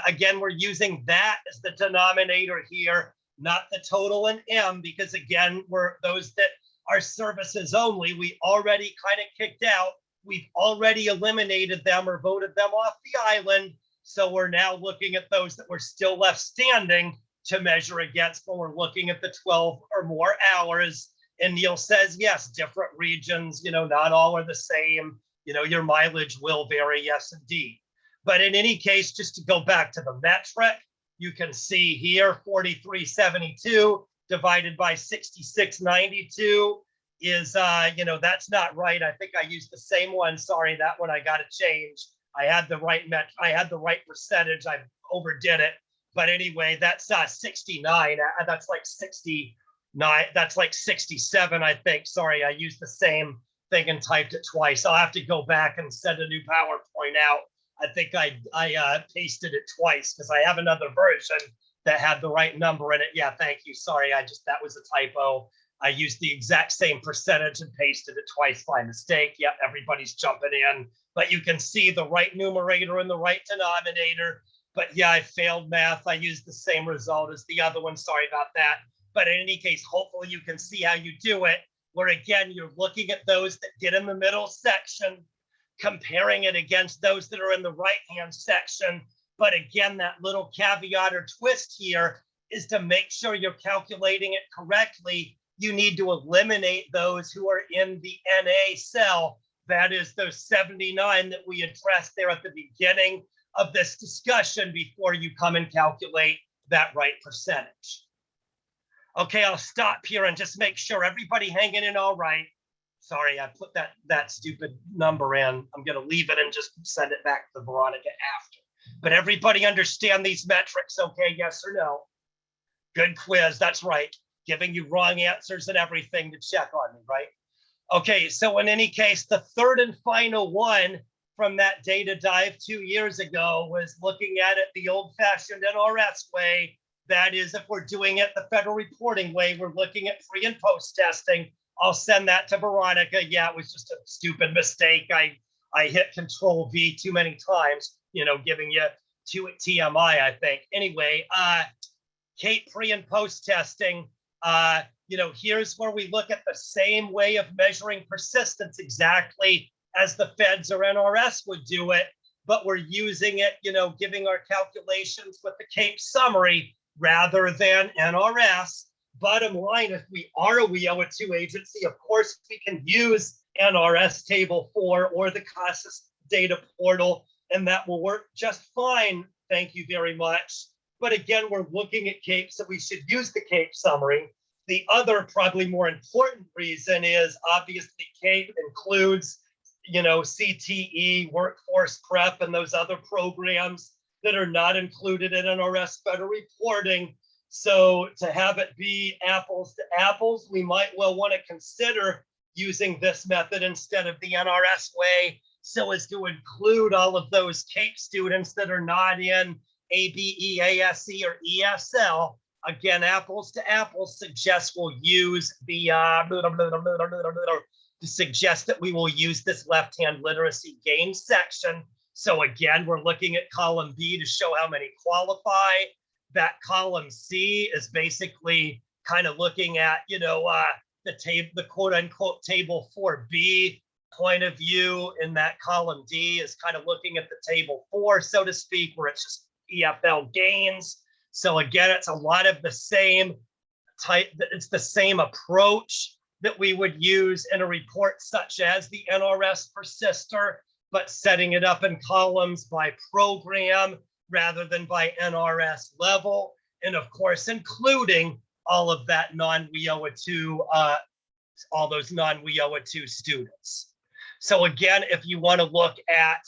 Again, we're using that as the denominator here, not the total in M, because again, we're those that are services only. We already kind of kicked out. We've already eliminated them or voted them off the island. So we're now looking at those that were still left standing to measure against when we're looking at the 12 or more hours. And Neil says, yes, different regions, not all are the same. Your mileage will vary, yes, indeed. But in any case, just to go back to the metric, you can see here 4372 divided by 6692 is, that's not right. I think I used the same one. Sorry, that one I got to change. I had the right percentage. I overdid it. But anyway, that's 69. That's like 69. That's like 67, I think. Sorry, I used the same thing and typed it twice. I'll have to go back and send a new PowerPoint out. I think I pasted it twice because I have another version that had the right number in it. Yeah, thank you. Sorry, that was a typo. I used the exact same percentage and pasted it twice by mistake. Yep, everybody's jumping in. But you can see the right numerator and the right denominator. But yeah, I failed math. I used the same result as the other one. Sorry about that. But in any case, hopefully you can see how you do it, where again, you're looking at those that get in the middle section, comparing it against those that are in the right-hand section. But again, that little caveat or twist here is to make sure you're calculating it correctly. You need to eliminate those who are in the NA cell. That is those 79 that we addressed there at the beginning of this discussion before you come and calculate that right percentage. Okay, I'll stop here and just make sure everybody hanging in all right. Sorry, I put that stupid number in. I'm going to leave it and just send it back to Veronica after. But everybody understand these metrics, okay? Yes or no? Good quiz, that's right. Giving you wrong answers and everything to check on me, right? Okay, so in any case, the third and final one from that data dive 2 years ago was looking at it the old-fashioned NRS way. That is, if we're doing it the federal reporting way, we're looking at pre and post testing. I'll send that to Veronica. Yeah, it was just a stupid mistake. I hit Control V too many times, giving you TMI, I think. Anyway, Kate, pre and post testing, here's where we look at the same way of measuring persistence exactly as the feds or NRS would do it, but we're using it, giving our calculations with the Kate summary rather than NRS. Bottom line, if we are a WIO2 agency, of course, we can use NRS Table 4 or the CRS Data Portal, and that will work just fine. Thank you very much. But again, we're looking at CAPE, so we should use the CAPE summary. The other, probably more important reason is obviously CAPE includes, CTE, workforce prep, and those other programs that are not included in NRS federal reporting. So to have it be apples to apples, we might well want to consider using this method instead of the NRS way, so as to include all of those CAPE students that are not in ABE, ASE, or ESL. Again, apples to apples suggests we'll use the suggest that we will use this left-hand literacy gain section. So again, we're looking at column B to show how many qualify. That column C is basically kind of looking at, the table, the quote unquote table 4B point of view. In that column D is kind of looking at the table 4, so to speak, where it's just EFL gains. So again, it's a lot of the same type, it's the same approach that we would use in a report such as the NRS persister, but setting it up in columns by program rather than by NRS level. And of course, including all of that non-WIOA2, all those non-WIOA2 students. So again, if you want to look at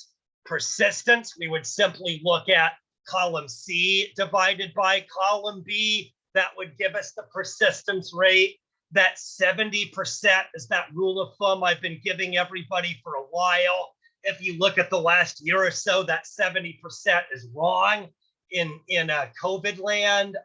persistence, we would simply look at column C divided by column B. That would give us the persistence rate. That 70% is that rule of thumb I've been giving everybody for a while. If you look at the last year or so, that 70% is wrong in COVID land.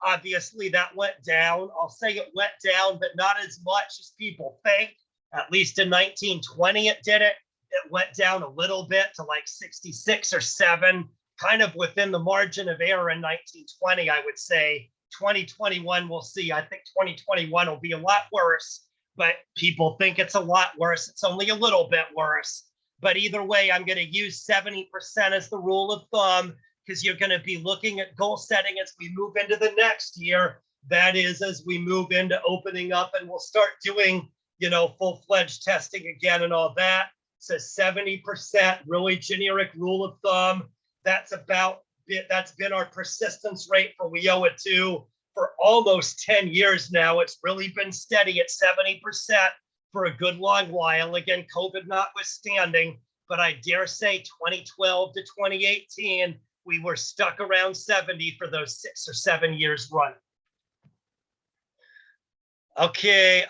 Obviously, that went down. I'll say it went down, but not as much as people think. At least in 1920, it did it. It went down a little bit to like 66 or 7, kind of within the margin of error in 1920, I would say. 2021, we'll see. I think 2021 will be a lot worse, but people think it's a lot worse. It's only a little bit worse. But either way, I'm going to use 70% as the rule of thumb, because you're going to be looking at goal setting as we move into the next year. That is, as we move into opening up and we'll start doing, full-fledged testing again and all that. So 70%, really generic rule of thumb. That's been our persistence rate for WIOA2 for almost 10 years now. It's really been steady at 70% for a good long while. Again, COVID notwithstanding, but I dare say 2012 to 2018, we were stuck around 70 for those 6 or 7 years running. Okay,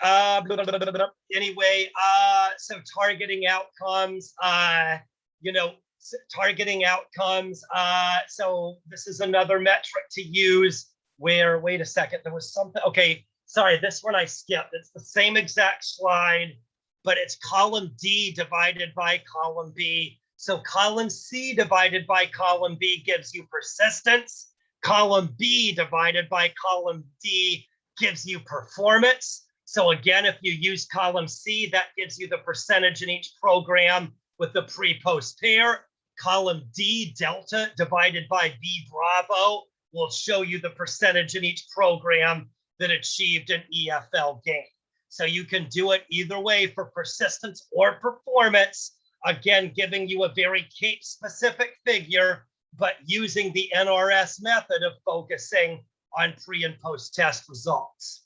anyway, so targeting outcomes, targeting outcomes. So this is another metric to use where, wait a second, there was something, okay, sorry, this one I skipped. It's the same exact slide, but it's column D divided by column B. So column C divided by column B gives you persistence. Column B divided by column D gives you performance. So again, if you use column C, that gives you the percentage in each program with the pre-post pair. Column D delta divided by B Bravo will show you the percentage in each program that achieved an EFL gain. So you can do it either way for persistence or performance. Again, giving you a very CAPE specific figure, but using the NRS method of focusing on pre and post test results.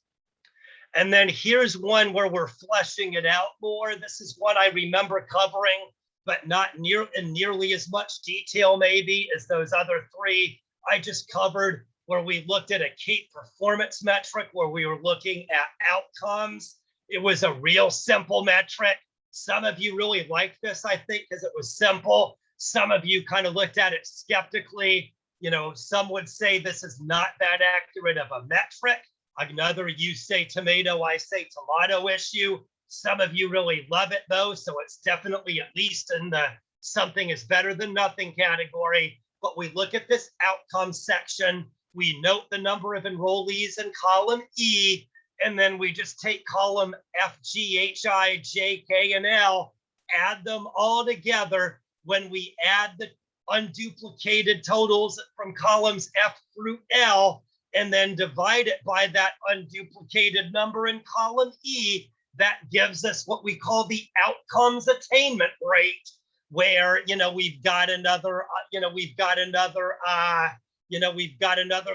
And then here's one where we're fleshing it out more. This is one I remember covering, but not in nearly as much detail maybe as those other 3 I just covered, where we looked at a CAPE performance metric, where we were looking at outcomes. It was a real simple metric. Some of you really liked this, I think, because it was simple. Some of you kind of looked at it skeptically. You know, some would say this is not that accurate of a metric. Another, you say tomato, I say tomato issue. Some of you really love it though, so it's definitely at least in the something is better than nothing category. But we look at this outcome section, we note the number of enrollees in column E, and then we just take column F, G, H, I, J, K, and L, add them all together. When we add the unduplicated totals from columns F through L, and then divide it by that unduplicated number in column E, that gives us what we call the outcomes attainment rate, where, you know, we've got another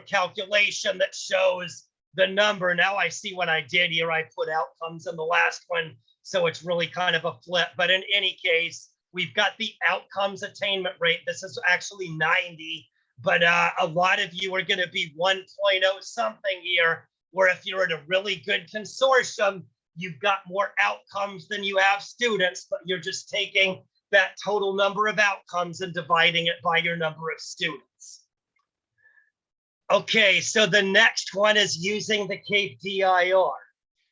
calculation that shows the number. Now I see what I did here. I put outcomes in the last one, so it's really kind of a flip. But in any case, we've got the outcomes attainment rate. This is actually 90, but a lot of you are going to be 1.0 something here, where if you're in a really good consortium, you've got more outcomes than you have students, but you're just taking that total number of outcomes and dividing it by your number of students. Okay, so the next one is using the KDIR.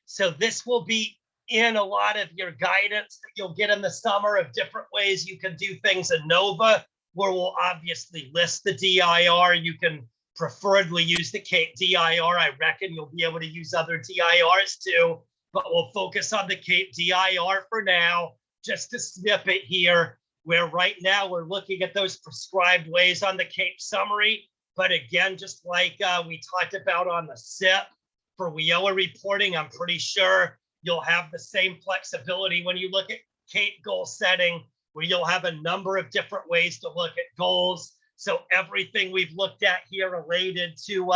So this will be in a lot of your guidance that you'll get in the summer of different ways you can do things in NOVA, where we'll obviously list the DIR. You can preferably use the KDIR. I reckon you'll be able to use other DIRs too, but we'll focus on the KDIR for now. Just a snippet here, where right now we're looking at those prescribed ways on the CAPE summary. But again, just like we talked about on the SIP for WIOA reporting, I'm pretty sure you'll have the same flexibility when you look at CAPE goal setting, where you'll have a number of different ways to look at goals. So everything we've looked at here related to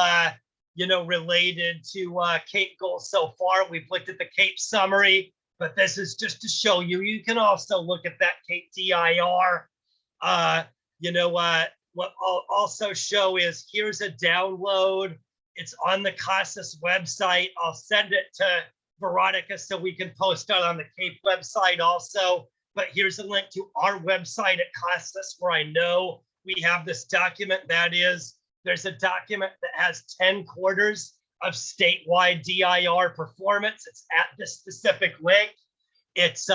CAPE goals so far, we've looked at the CAPE summary, but this is just to show you, you can also look at that CAPE DIR. What I'll also show is here's a download. It's on the CASAS website. I'll send it to Veronica so we can post it on the CAPE website also. But here's a link to our website at CASAS, where I know we have this document. That is, there's a document that has 10 quarters of statewide DIR performance. It's at this specific link. It's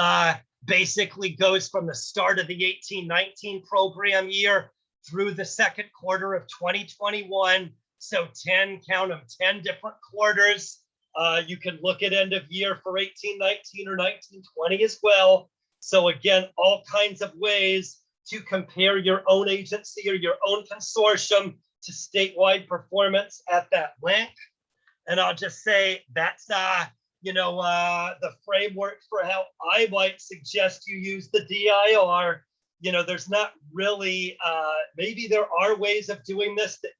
basically goes from the start of the 18-19 program year through the second quarter of 2021. So 10, count them, 10 different quarters. You can look at end of year for 18-19 or 19-20 as well. So again, all kinds of ways to compare your own agency or your own consortium to statewide performance at that link. And I'll just say that's the framework for how I might suggest you use the DIR. You know, there's not really, maybe there are ways of doing this that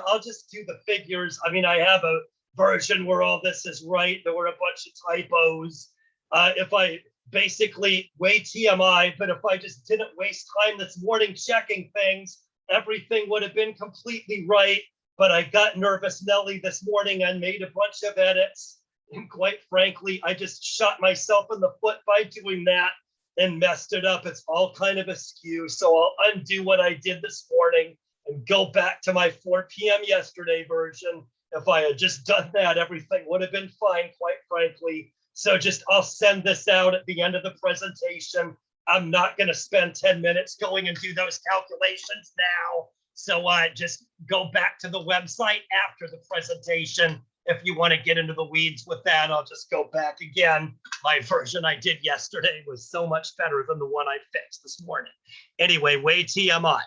I'll just do the figures. I mean, I have a version where all this is right. There were a bunch of typos. If I basically way TMI, but if I just didn't waste time this morning checking things, everything would have been completely right. But I got nervous Nelly this morning and made a bunch of edits. And quite frankly, I just shot myself in the foot by doing that and messed it up. It's all kind of askew. So I'll undo what I did this morning and go back to my 4 p.m. yesterday version. If I had just done that, everything would have been fine, quite frankly. So I'll send this out at the end of the presentation. I'm not going to spend 10 minutes going and do those calculations now. So just go back to the website after the presentation. If you want to get into the weeds with that, I'll just go back again. My version I did yesterday was so much better than the one I fixed this morning. Anyway, way TMI.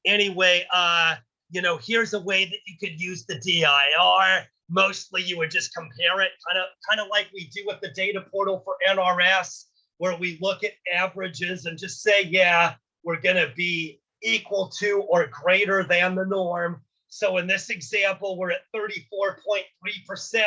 Anyway, here's a way that you could use the DIR. Mostly you would just compare it, kind of like we do with the data portal for NRS, where we look at averages and just say, yeah, we're going to be equal to or greater than the norm. So in this example, we're at 34.3%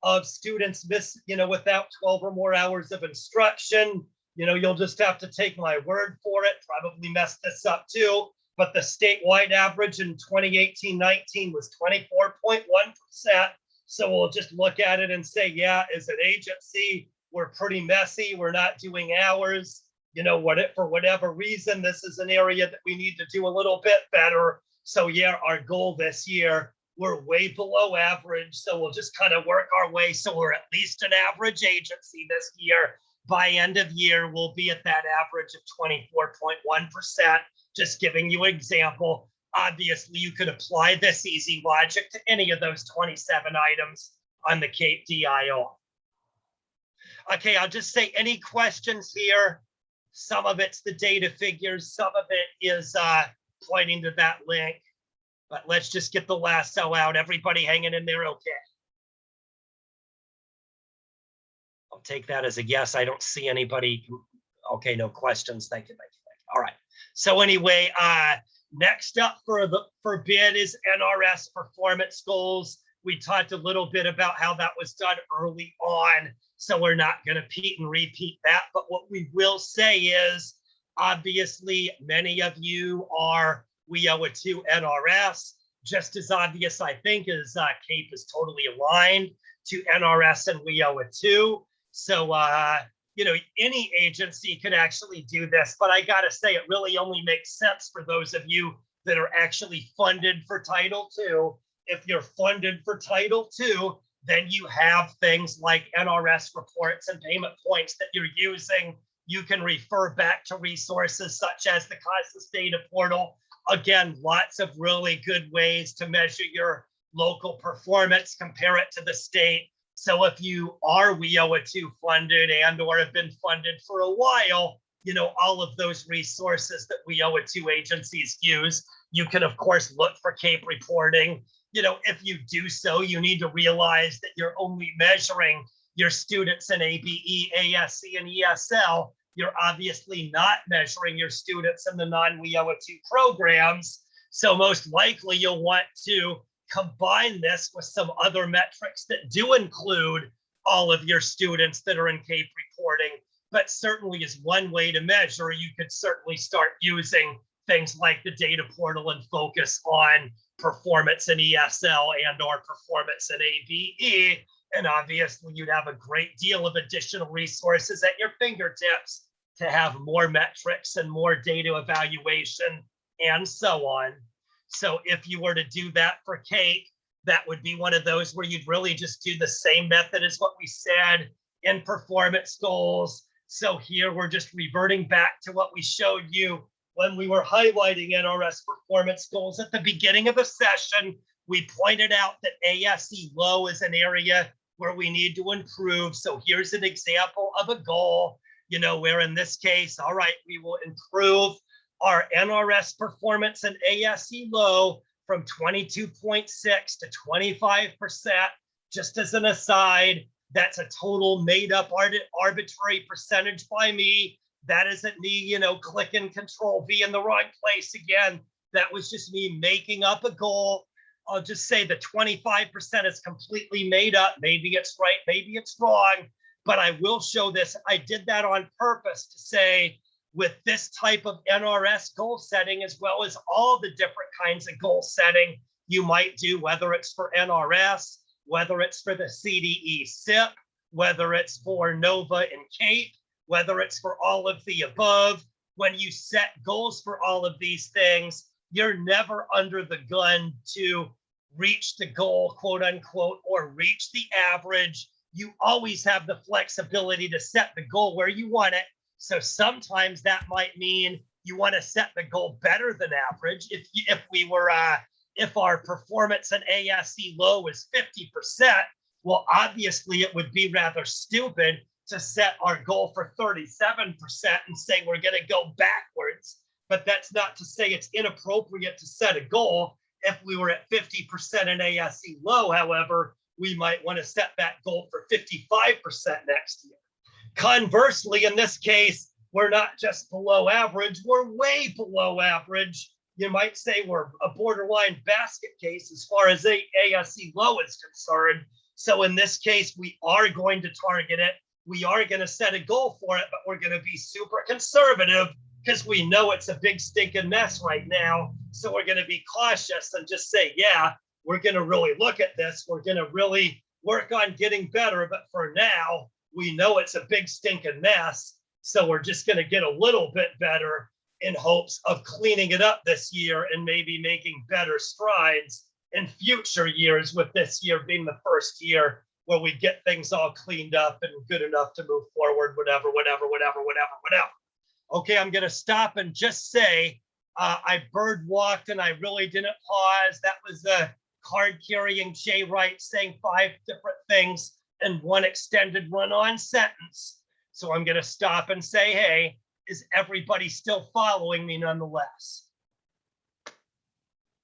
of students miss, without 12 or more hours of instruction. You'll just have to take my word for it, probably mess this up too. But the statewide average in 2018-19 was 24.1%. So we'll just look at it and say, yeah, as an agency, we're pretty messy. We're not doing hours. You know, for whatever reason, this is an area that we need to do a little bit better. So yeah, our goal this year, we're way below average. So we'll just kind of work our way. So we're at least an average agency this year. By end of year, we'll be at that average of 24.1%. Just giving you an example. Obviously, you could apply this easy logic to any of those 27 items on the KDIR. Okay, I'll just say any questions here. Some of it's the data figures, some of it is pointing to that link. But let's just get the lasso out. Everybody hanging in there okay? I'll take that as a yes. I don't see anybody. Okay, no questions. Thank you, thank you, thank you. All right. So anyway, next up for bid is NRS Performance Goals. We talked a little bit about how that was done early on, so we're not going to repeat that. But what we will say is, obviously, many of you are WIOA 2 NRS. Just as obvious, I think, is CAPE is totally aligned to NRS and WIOA 2. So, you know, any agency could actually do this, but I got to say, it really only makes sense for those of you that are actually funded for Title II. If you're funded for Title II, then you have things like NRS reports and payment points that you're using. You can refer back to resources such as the CRS Data Portal. Again, lots of really good ways to measure your local performance, compare it to the state. So if you are WIOA 2 funded and or have been funded for a while, you know, all of those resources that WIOA 2 agencies use, you can of course look for CAPE reporting. You know, if you do so, you need to realize that you're only measuring your students in ABE, ASC, and ESL. You're obviously not measuring your students in the non-WIOA 2 programs. So most likely you'll want to combine this with some other metrics that do include all of your students that are in CAPE reporting, but certainly is one way to measure. You could certainly start using things like the data portal and focus on performance in ESL and or performance in ABE. And obviously you'd have a great deal of additional resources at your fingertips to have more metrics and more data evaluation and so on. So if you were to do that for CAPE, that would be one of those where you'd really just do the same method as what we said in performance goals. So here we're just reverting back to what we showed you when we were highlighting NRS performance goals at the beginning of the session. We pointed out that ASE low is an area where we need to improve. So here's an example of a goal, you know, where in this case, all right, we will improve our NRS performance and ASE low from 22.6 to 25%. Just as an aside, that's a total made up arbitrary percentage by me. That isn't me, you know, clicking Control V in the wrong place again. That was just me making up a goal. I'll just say the 25% is completely made up. Maybe it's right, maybe it's wrong, but I will show this. I did that on purpose to say, with this type of NRS goal setting, as well as all the different kinds of goal setting you might do, whether it's for NRS, whether it's for the CDE SIP, whether it's for NOVA and CAPE, whether it's for all of the above. When you set goals for all of these things, you're never under the gun to reach the goal, quote unquote, or reach the average. You always have the flexibility to set the goal where you want it. So sometimes that might mean you want to set the goal better than average. If our performance in ASE low is 50%, well, obviously it would be rather stupid to set our goal for 37% and say we're going to go backwards. But that's not to say it's inappropriate to set a goal. If we were at 50% in ASE low, however, we might want to set that goal for 55% next year. Conversely, in this case, we're not just below average, we're way below average. You might say we're a borderline basket case as far as ASE low is concerned. So in this case, we are going to target it. We are going to set a goal for it, but we're going to be super conservative because we know it's a big stinking mess right now. So we're going to be cautious and just say, yeah, we're going to really look at this. We're going to really work on getting better. But for now, We know it's a big stinking mess. So we're just going to get a little bit better in hopes of cleaning it up this year and maybe making better strides in future years, with this year being the first year where we get things all cleaned up and good enough to move forward, whatever. Okay, I'm going to stop and just say I bird walked and I really didn't pause. That was a card carrying Jay Wright saying 5 different things in one extended run-on sentence. So I'm going to stop and say, hey, is everybody still following me nonetheless?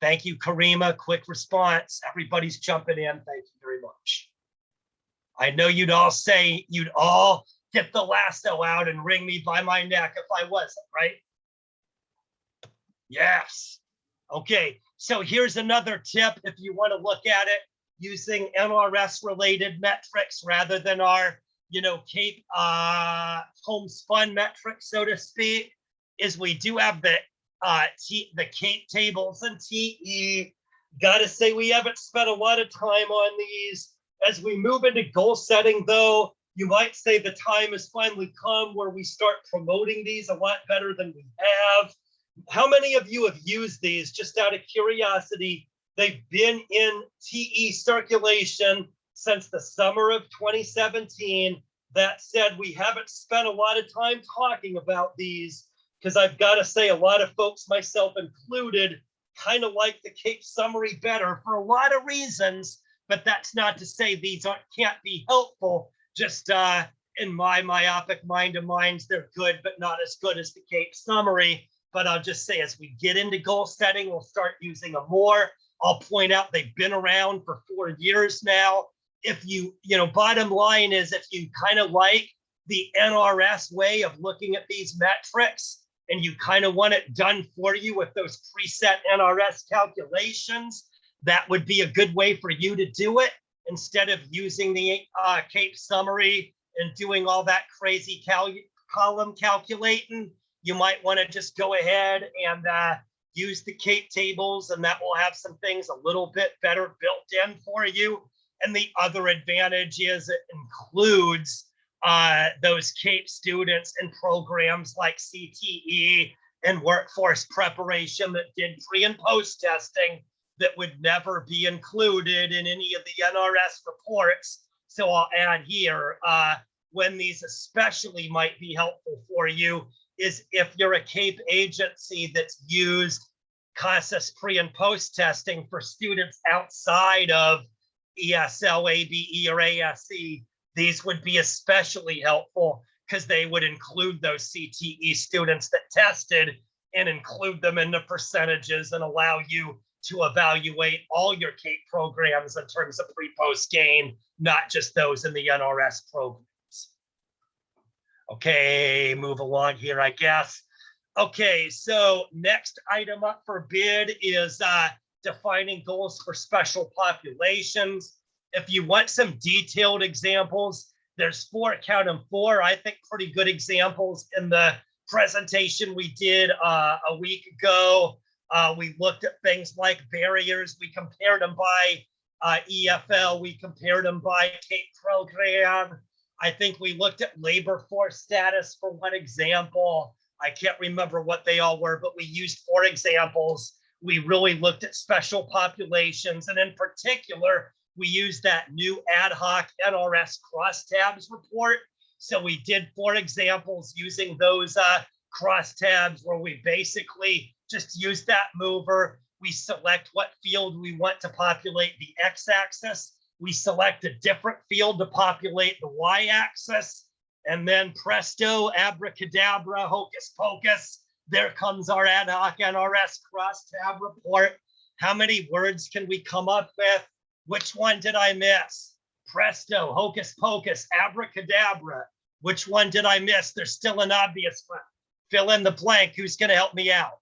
Thank you, Karima. Quick response. Everybody's jumping in. Thank you very much. I know you'd all say, you'd all get the lasso out and wring me by my neck if I wasn't, right? Yes. Okay, so here's another tip if you want to look at it using NRS related metrics rather than our, CAPE homespun metrics, so to speak, is we do have the CAPE tables and TE. Gotta say, we haven't spent a lot of time on these. As we move into goal setting, though, you might say the time has finally come where we start promoting these a lot better than we have. How many of you have used these? Just out of curiosity, they've been in TE circulation since the summer of 2017. That said, we haven't spent a lot of time talking about these because I've got to say a lot of folks, myself included, kind of like the CAPE summary better for a lot of reasons, but that's not to say these can't be helpful. Just in my myopic mind of minds, they're good, but not as good as the CAPE summary. But I'll just say, as we get into goal setting, we'll start using them more. I'll point out they've been around for 4 years now. If you, bottom line is, if you kind of like the NRS way of looking at these metrics and you kind of want it done for you with those preset NRS calculations, that would be a good way for you to do it instead of using the CAPE summary and doing all that crazy column calculating. You might want to just go ahead and use the CAPE tables, and that will have some things a little bit better built in for you. And the other advantage is it includes those CAPE students in programs like CTE and workforce preparation that did pre and post testing that would never be included in any of the NRS reports. So I'll add here, when these especially might be helpful for you is if you're a CAPE agency that's used CASAS pre and post testing for students outside of ESL, ABE, or ASE, these would be especially helpful because they would include those CTE students that tested and include them in the percentages and allow you to evaluate all your CAPE programs in terms of pre-post gain, not just those in the NRS programs. Okay, move along here, I guess. Okay, so next item up for bid is defining goals for special populations. If you want some detailed examples, there's 4, count them 4, I think pretty good examples in the presentation we did a week ago. We looked at things like barriers. We compared them by EFL. We compared them by CAPE program. I think we looked at labor force status for one example. I can't remember what they all were, but we used 4 examples. We really looked at special populations, and in particular, we used that new ad hoc NRS crosstabs report. So we did 4 examples using those crosstabs where we basically just use that mover. We select what field we want to populate the x-axis. We select a different field to populate the y-axis. And then presto, abracadabra, hocus pocus, there comes our ad hoc NRS crosstab report. How many words can we come up with? Which one did I miss? Presto, hocus pocus, abracadabra. Which one did I miss? There's still an obvious one. Fill in the blank. Who's going to help me out?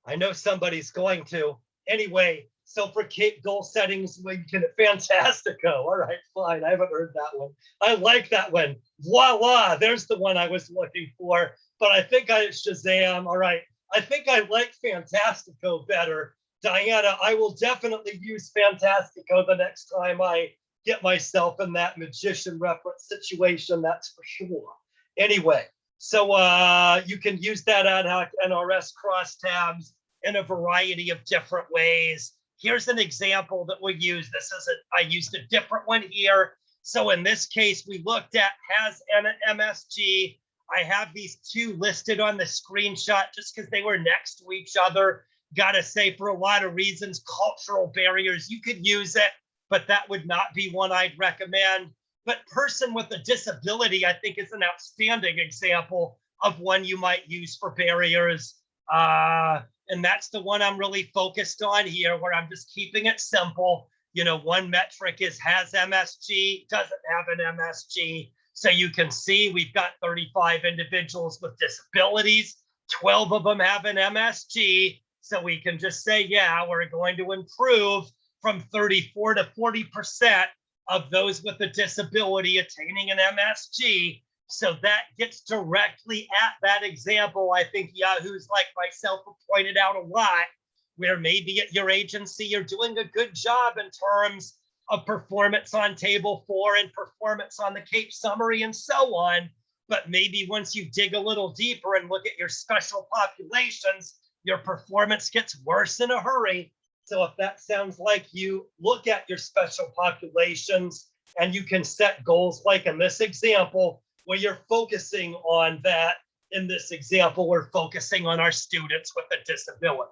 I know somebody's going to. Anyway, so for CAPE goal settings, we can Fantastico. All right, fine. I haven't heard that one. I like that one. Voila, there's the one I was looking for. But I think Shazam. All right, I think I like Fantastico better. Diana, I will definitely use Fantastico the next time I get myself in that magician reference situation, that's for sure. Anyway, so you can use that ad hoc NRS crosstabs in a variety of different ways. Here's an example that we use. I used a different one here. So in this case, we looked at has an MSG. I have these two listed on the screenshot just because they were next to each other. Gotta say, for a lot of reasons, cultural barriers, you could use it, but that would not be one I'd recommend. But person with a disability, I think, is an outstanding example of one you might use for barriers. And that's the one I'm really focused on here, where I'm just keeping it simple. You know, one metric is has MSG, doesn't have an MSG. So you can see we've got 35 individuals with disabilities. 12 of them have an MSG. So we can just say, yeah, we're going to improve from 34 to 40% of those with a disability attaining an MSG. So that gets directly at that example. I think Yahoos like myself have pointed out a lot, where maybe at your agency, you're doing a good job in terms of performance on table 4 and performance on the CAPE summary and so on. But maybe once you dig a little deeper and look at your special populations, your performance gets worse in a hurry. So if that sounds like you, look at your special populations and you can set goals like in this example, where you're focusing on that. In this example, we're focusing on our students with a disability.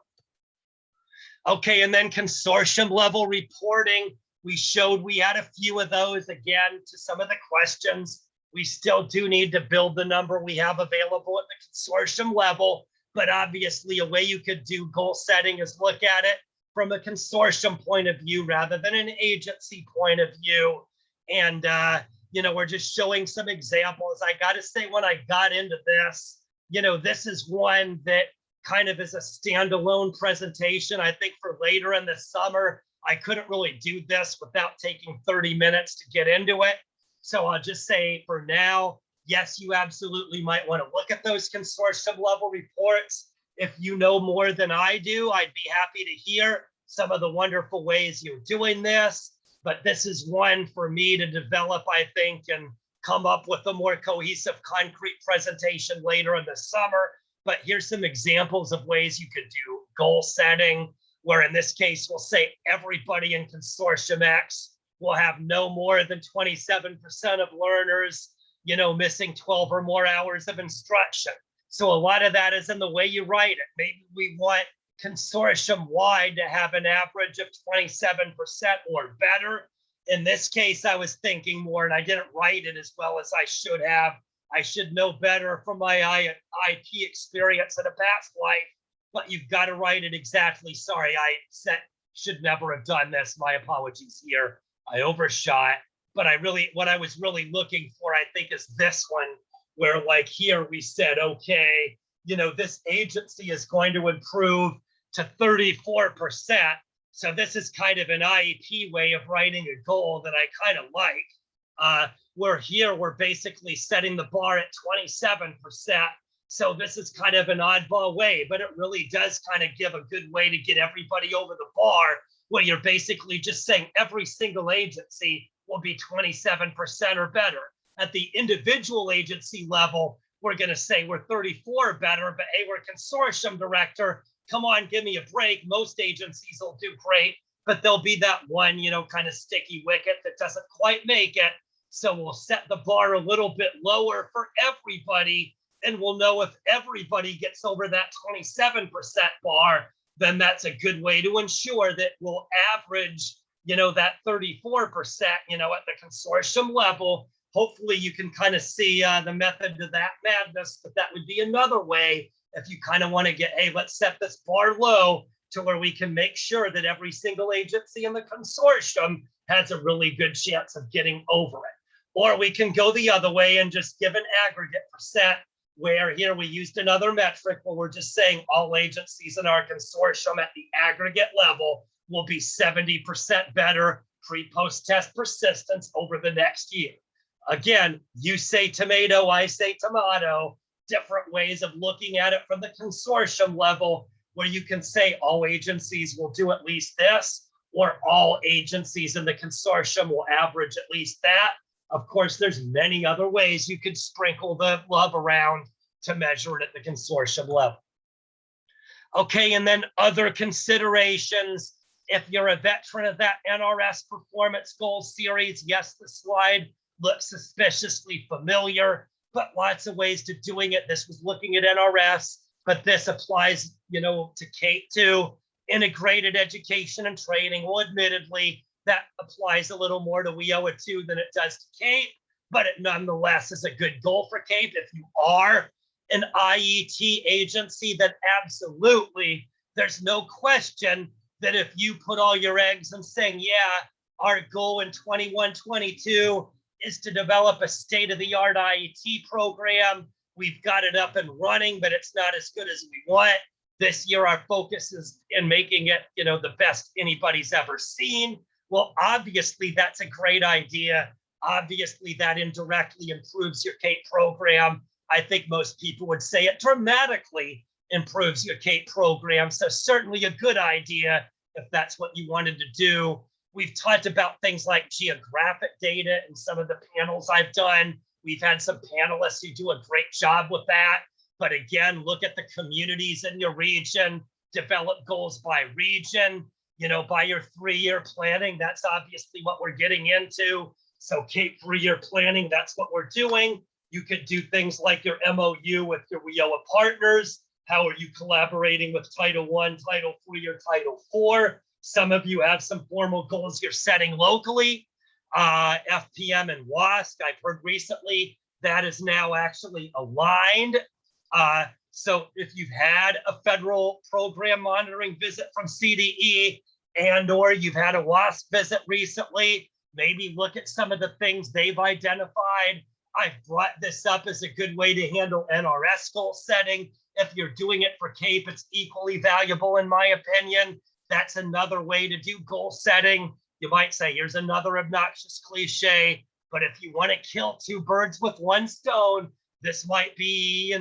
Okay, and then consortium level reporting. We showed we had a few of those. Again, to some of the questions, we still do need to build the number we have available at the consortium level. But obviously, a way you could do goal setting is look at it from a consortium point of view rather than an agency point of view. And, you know, we're just showing some examples. I got to say, when I got into this, you know, this is one that kind of is a standalone presentation. I think for later in the summer, I couldn't really do this without taking 30 minutes to get into it. So I'll just say for now, yes, you absolutely might want to look at those consortium level reports. If you know more than I do, I'd be happy to hear some of the wonderful ways you're doing this. But this is one for me to develop, I think, and come up with a more cohesive, concrete presentation later in the summer. But here's some examples of ways you could do goal setting, where in this case, we'll say everybody in Consortium X will have no more than 27% of learners, you know, missing 12 or more hours of instruction. So a lot of that is in the way you write it. Maybe we want consortium wide to have an average of 27% or better. In this case, I was thinking more, and I didn't write it as well as I should have. I should know better from my IP experience in a past life, but you've got to write it exactly. Sorry, should never have done this. My apologies here. I overshot, but what I was really looking for, I think, is this one, where like here we said, okay, you know, this agency is going to improve to 34%. So this is kind of an IEP way of writing a goal that I kind of like. We're basically setting the bar at 27%. So this is kind of an oddball way, but it really does kind of give a good way to get everybody over the bar, where you're basically just saying every single agency will be 27% or better. At the individual agency level, we're going to say we're 34 or better, but hey, we're consortium director. Come on, give me a break. Most agencies will do great, but there'll be that one, you know, kind of sticky wicket that doesn't quite make it. So we'll set the bar a little bit lower for everybody, and we'll know if everybody gets over that 27% bar, then that's a good way to ensure that we'll average, you know, that 34%, you know, at the consortium level. Hopefully you can kind of see the method to that madness, but that would be another way if you kind of want to get, hey, let's set this bar low to where we can make sure that every single agency in the consortium has a really good chance of getting over it. Or we can go the other way and just give an aggregate percent, where here we used another metric where we're just saying all agencies in our consortium at the aggregate level will be 70% better pre-post test persistence over the next year. Again, you say tomato, I say tomato, different ways of looking at it from the consortium level, where you can say all agencies will do at least this, or all agencies in the consortium will average at least that. Of course, there's many other ways you could sprinkle the love around to measure it at the consortium level. Okay, and then other considerations. If you're a veteran of that NRS Performance Goals series, yes, the slide looks suspiciously familiar, but lots of ways to doing it. This was looking at NRS, but this applies, to CAPE too. Integrated education and training. Well, admittedly, that applies a little more to WIOA too than it does to CAPE, but it nonetheless is a good goal for CAPE. If you are an IET agency, then absolutely, there's no question that if you put all your eggs in saying, yeah, our goal in 21-22 is to develop a state-of-the-art IET program. We've got it up and running, but it's not as good as we want. This year, our focus is in making it, the best anybody's ever seen. Well, obviously, that's a great idea. Obviously, that indirectly improves your CAPE program. I think most people would say it dramatically improves your CAPE program. So certainly a good idea if that's what you wanted to do. We've talked about things like geographic data in some of the panels I've done. We've had some panelists who do a great job with that. But again, look at the communities in your region, develop goals by region, by your 3-year planning. That's obviously what we're getting into. So CAPE 3-year planning, that's what we're doing. You could do things like your MOU with your WIOA partners. How are you collaborating with Title I, Title III, or Title IV? Some of you have some formal goals you're setting locally. FPM and WASC, I've heard recently that is now actually aligned. So if you've had a federal program monitoring visit from CDE and/or you've had a WASC visit recently, maybe look at some of the things they've identified. I've brought this up as a good way to handle NRS goal setting. If you're doing it for CAPE, it's equally valuable, in my opinion. That's another way to do goal setting. You might say, here's another obnoxious cliche, but if you want to kill 2 birds with 1 stone, this might be,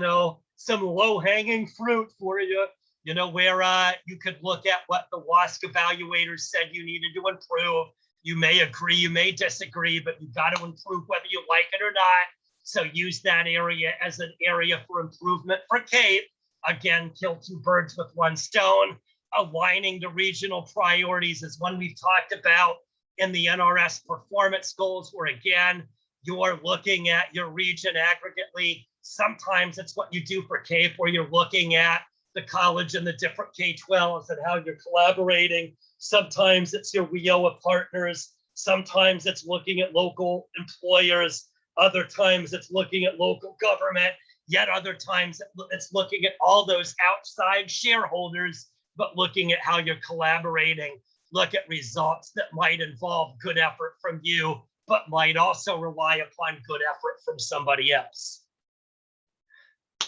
some low-hanging fruit for you, where you could look at what the WASC evaluators said you needed to improve. You may agree, you may disagree, but you've got to improve whether you like it or not. So use that area as an area for improvement for CAPE. Again, kill 2 birds with 1 stone. Aligning to regional priorities is one we've talked about in the NRS Performance Goals, where again, you're looking at your region aggregately. Sometimes it's what you do for CAPE, where you're looking at the college and the different K-12s and how you're collaborating. Sometimes it's your WIOA partners. Sometimes it's looking at local employers. Other times it's looking at local government. Yet other times it's looking at all those outside shareholders, but looking at how you're collaborating. Look at results that might involve good effort from you, but might also rely upon good effort from somebody else.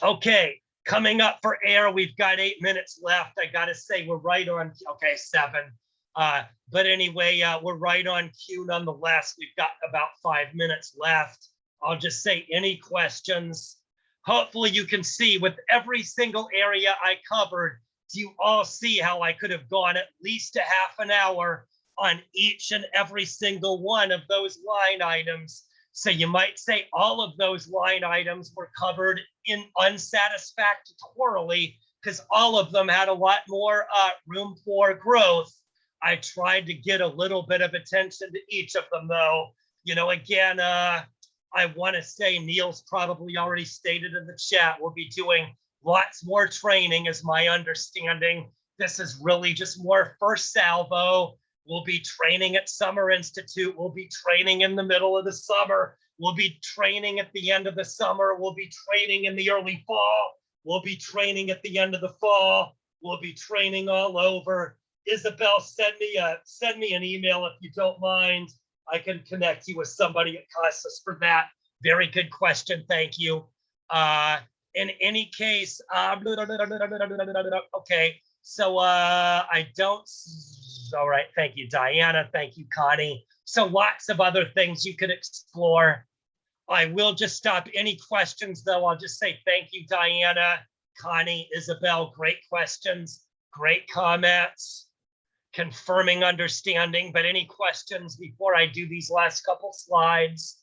Okay, coming up for air, we've got 8 minutes left. I gotta say we're right on, okay, 7. But anyway, we're right on cue nonetheless. We've got about 5 minutes left. I'll just say, any questions? Hopefully you can see with every single area I covered, do you all see how I could have gone at least a half an hour on each and every single one of those line items? So you might say all of those line items were covered in unsatisfactorily because all of them had a lot more room for growth. I tried to get a little bit of attention to each of them though. Again, I want to say Neil's probably already stated in the chat, we'll be doing lots more training is my understanding. This is really just more first salvo. We'll be training at Summer Institute. We'll be training in the middle of the summer. We'll be training at the end of the summer. We'll be training in the early fall. We'll be training at the end of the fall. We'll be training all over. Isabel, send me an email if you don't mind. I can connect you with somebody at CASAS for that. Very good question. Thank you. In any case, okay. So I don't. All right. Thank you, Diana. Thank you, Connie. So lots of other things you could explore. I will just stop. Any questions, though? I'll just say thank you, Diana, Connie, Isabel. Great questions. Great comments. confirming understanding, but any questions before I do these last couple slides?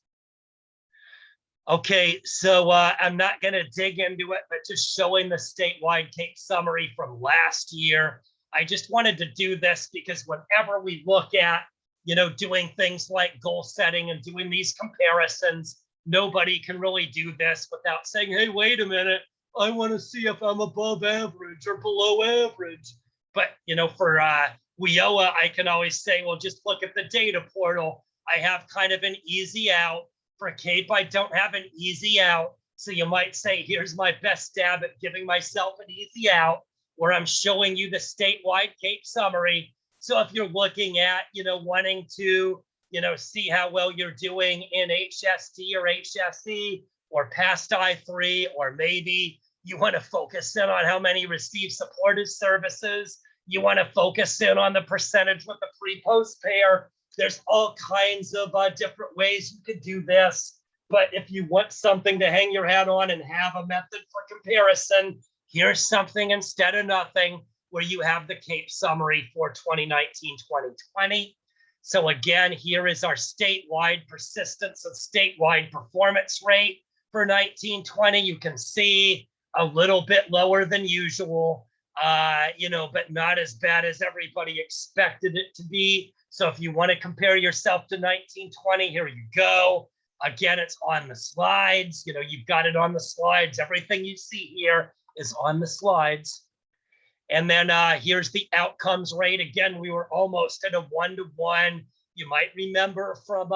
Okay, so I'm not going to dig into it, but just showing the statewide CAPE summary from last year. I just wanted to do this because whenever we look at, doing things like goal setting and doing these comparisons, nobody can really do this without saying, hey, wait a minute, I want to see if I'm above average or below average. But, for WIOA, I can always say, well, just look at the data portal. I have kind of an easy out. For CAPE, I don't have an easy out. So you might say, here's my best stab at giving myself an easy out, where I'm showing you the statewide CAPE summary. So if you're looking at, wanting to, see how well you're doing in HST or HSE or past I3, or maybe you want to focus in on how many receive supported services, you want to focus in on the percentage with the pre-post pair. There's all kinds of different ways you could do this. But if you want something to hang your hat on and have a method for comparison, here's something instead of nothing, where you have the CAPE summary for 2019-2020. So again, here is our statewide persistence and statewide performance rate for 1920. You can see a little bit lower than usual, but not as bad as everybody expected it to be. So if you want to compare yourself to 1920, here you go. Again, it's on the slides. You've got it on the slides. Everything you see here is on the slides. And then here's the outcomes rate. Again, we were almost at a 1-to-1. You might remember from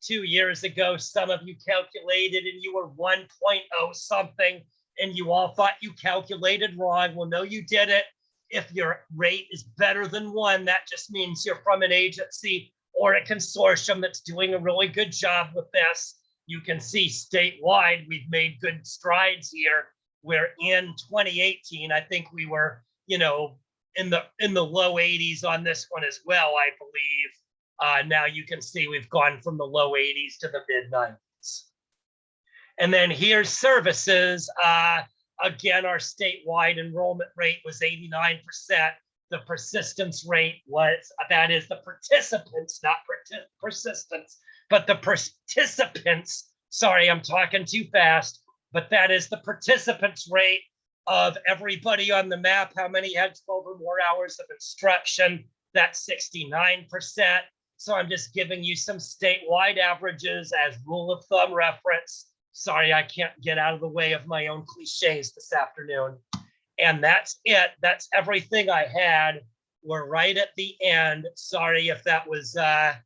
2 years ago, some of you calculated and you were 1.0 something, and you all thought you calculated wrong. Well, no, you didn't. If your rate is better than 1, that just means you're from an agency or a consortium that's doing a really good job with this. You can see statewide, we've made good strides here, where in 2018, I think we were, in the low 80s on this one as well, I believe. Now you can see we've gone from the low 80s to the mid 90s. And then here's services. Again, our statewide enrollment rate was 89%. The persistence rate was, that is the participants, not persistence, but the participants, sorry, I'm talking too fast, but that is the participants rate of everybody on the map, how many had 12 or more hours of instruction. That's 69%. So I'm just giving you some statewide averages as rule of thumb reference. Sorry, I can't get out of the way of my own cliches this afternoon. And that's it. That's everything I had. We're right at the end. Sorry if that was, a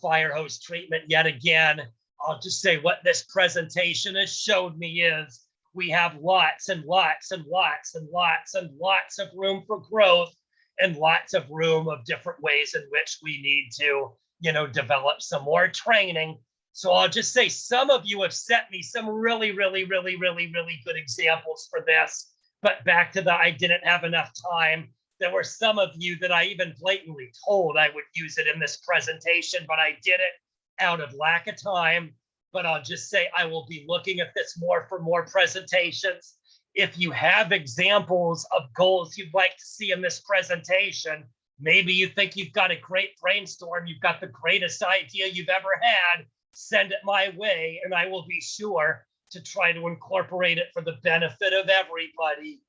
fire hose treatment yet again. I'll just say what this presentation has showed me is we have lots and lots and lots and lots and lots of room for growth, and lots of room of different ways in which we need to, develop some more training. So I'll just say some of you have sent me some really, really, really, really, really good examples for this. But back to the I didn't have enough time. There were some of you that I even blatantly told I would use it in this presentation, but I did it out of lack of time. But I'll just say I will be looking at this more for more presentations. If you have examples of goals you'd like to see in this presentation, maybe you think you've got a great brainstorm, you've got the greatest idea you've ever had, send it my way, and I will be sure to try to incorporate it for the benefit of everybody.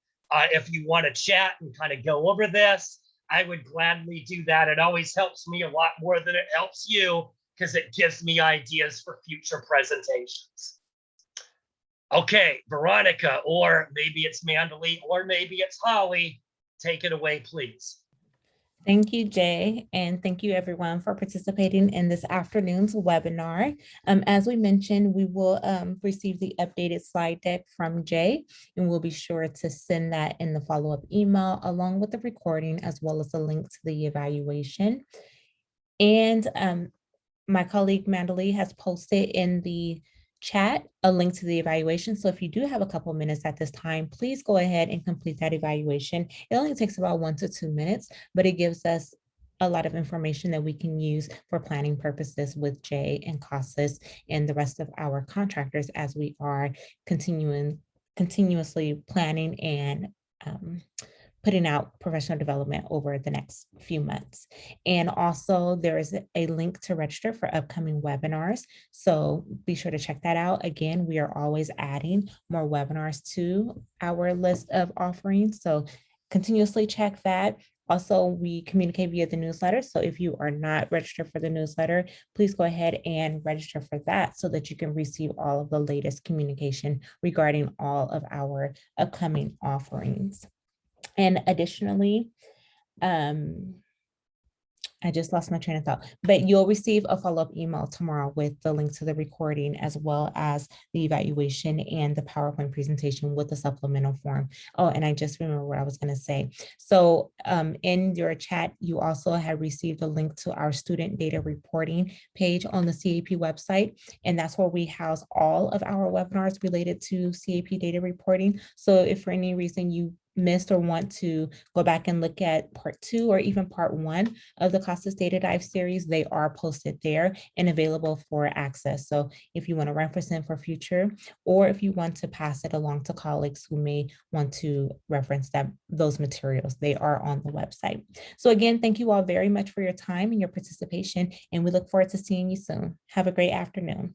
If you want to chat and kind of go over this, I would gladly do that. It always helps me a lot more than it helps you, because it gives me ideas for future presentations. Okay, Veronica, or maybe it's Mandalee, or maybe it's Holly. Take it away, please. Thank you, Jay, and thank you everyone for participating in this afternoon's webinar. As we mentioned, we will receive the updated slide deck from Jay, and we'll be sure to send that in the follow-up email along with the recording, as well as the link to the evaluation. And my colleague Mandalee has posted in the chat a link to the evaluation. So if you do have a couple minutes at this time, please go ahead and complete that evaluation. It only takes about 1 to 2 minutes, but it gives us a lot of information that we can use for planning purposes with Jay and CASAS and the rest of our contractors as we are continuously planning and putting out professional development over the next few months. And also there is a link to register for upcoming webinars. So be sure to check that out. Again, we are always adding more webinars to our list of offerings. So continuously check that. Also, we communicate via the newsletter. So if you are not registered for the newsletter, please go ahead and register for that so that you can receive all of the latest communication regarding all of our upcoming offerings. And additionally, I just lost my train of thought, but you'll receive a follow-up email tomorrow with the link to the recording as well as the evaluation and the PowerPoint presentation with the supplemental form. Oh, and I just remember what I was going to say. So in your chat, you also have received a link to our student data reporting page on the CAP website. And that's where we house all of our webinars related to CAP data reporting. So if for any reason you missed or want to go back and look at part 2 or even part 1 of the CASAS Data Dive series, they are posted there and available for access. So if you want to reference them for future, or if you want to pass it along to colleagues who may want to reference those materials, they are on the website. So again, thank you all very much for your time and your participation, and we look forward to seeing you soon. Have a great afternoon.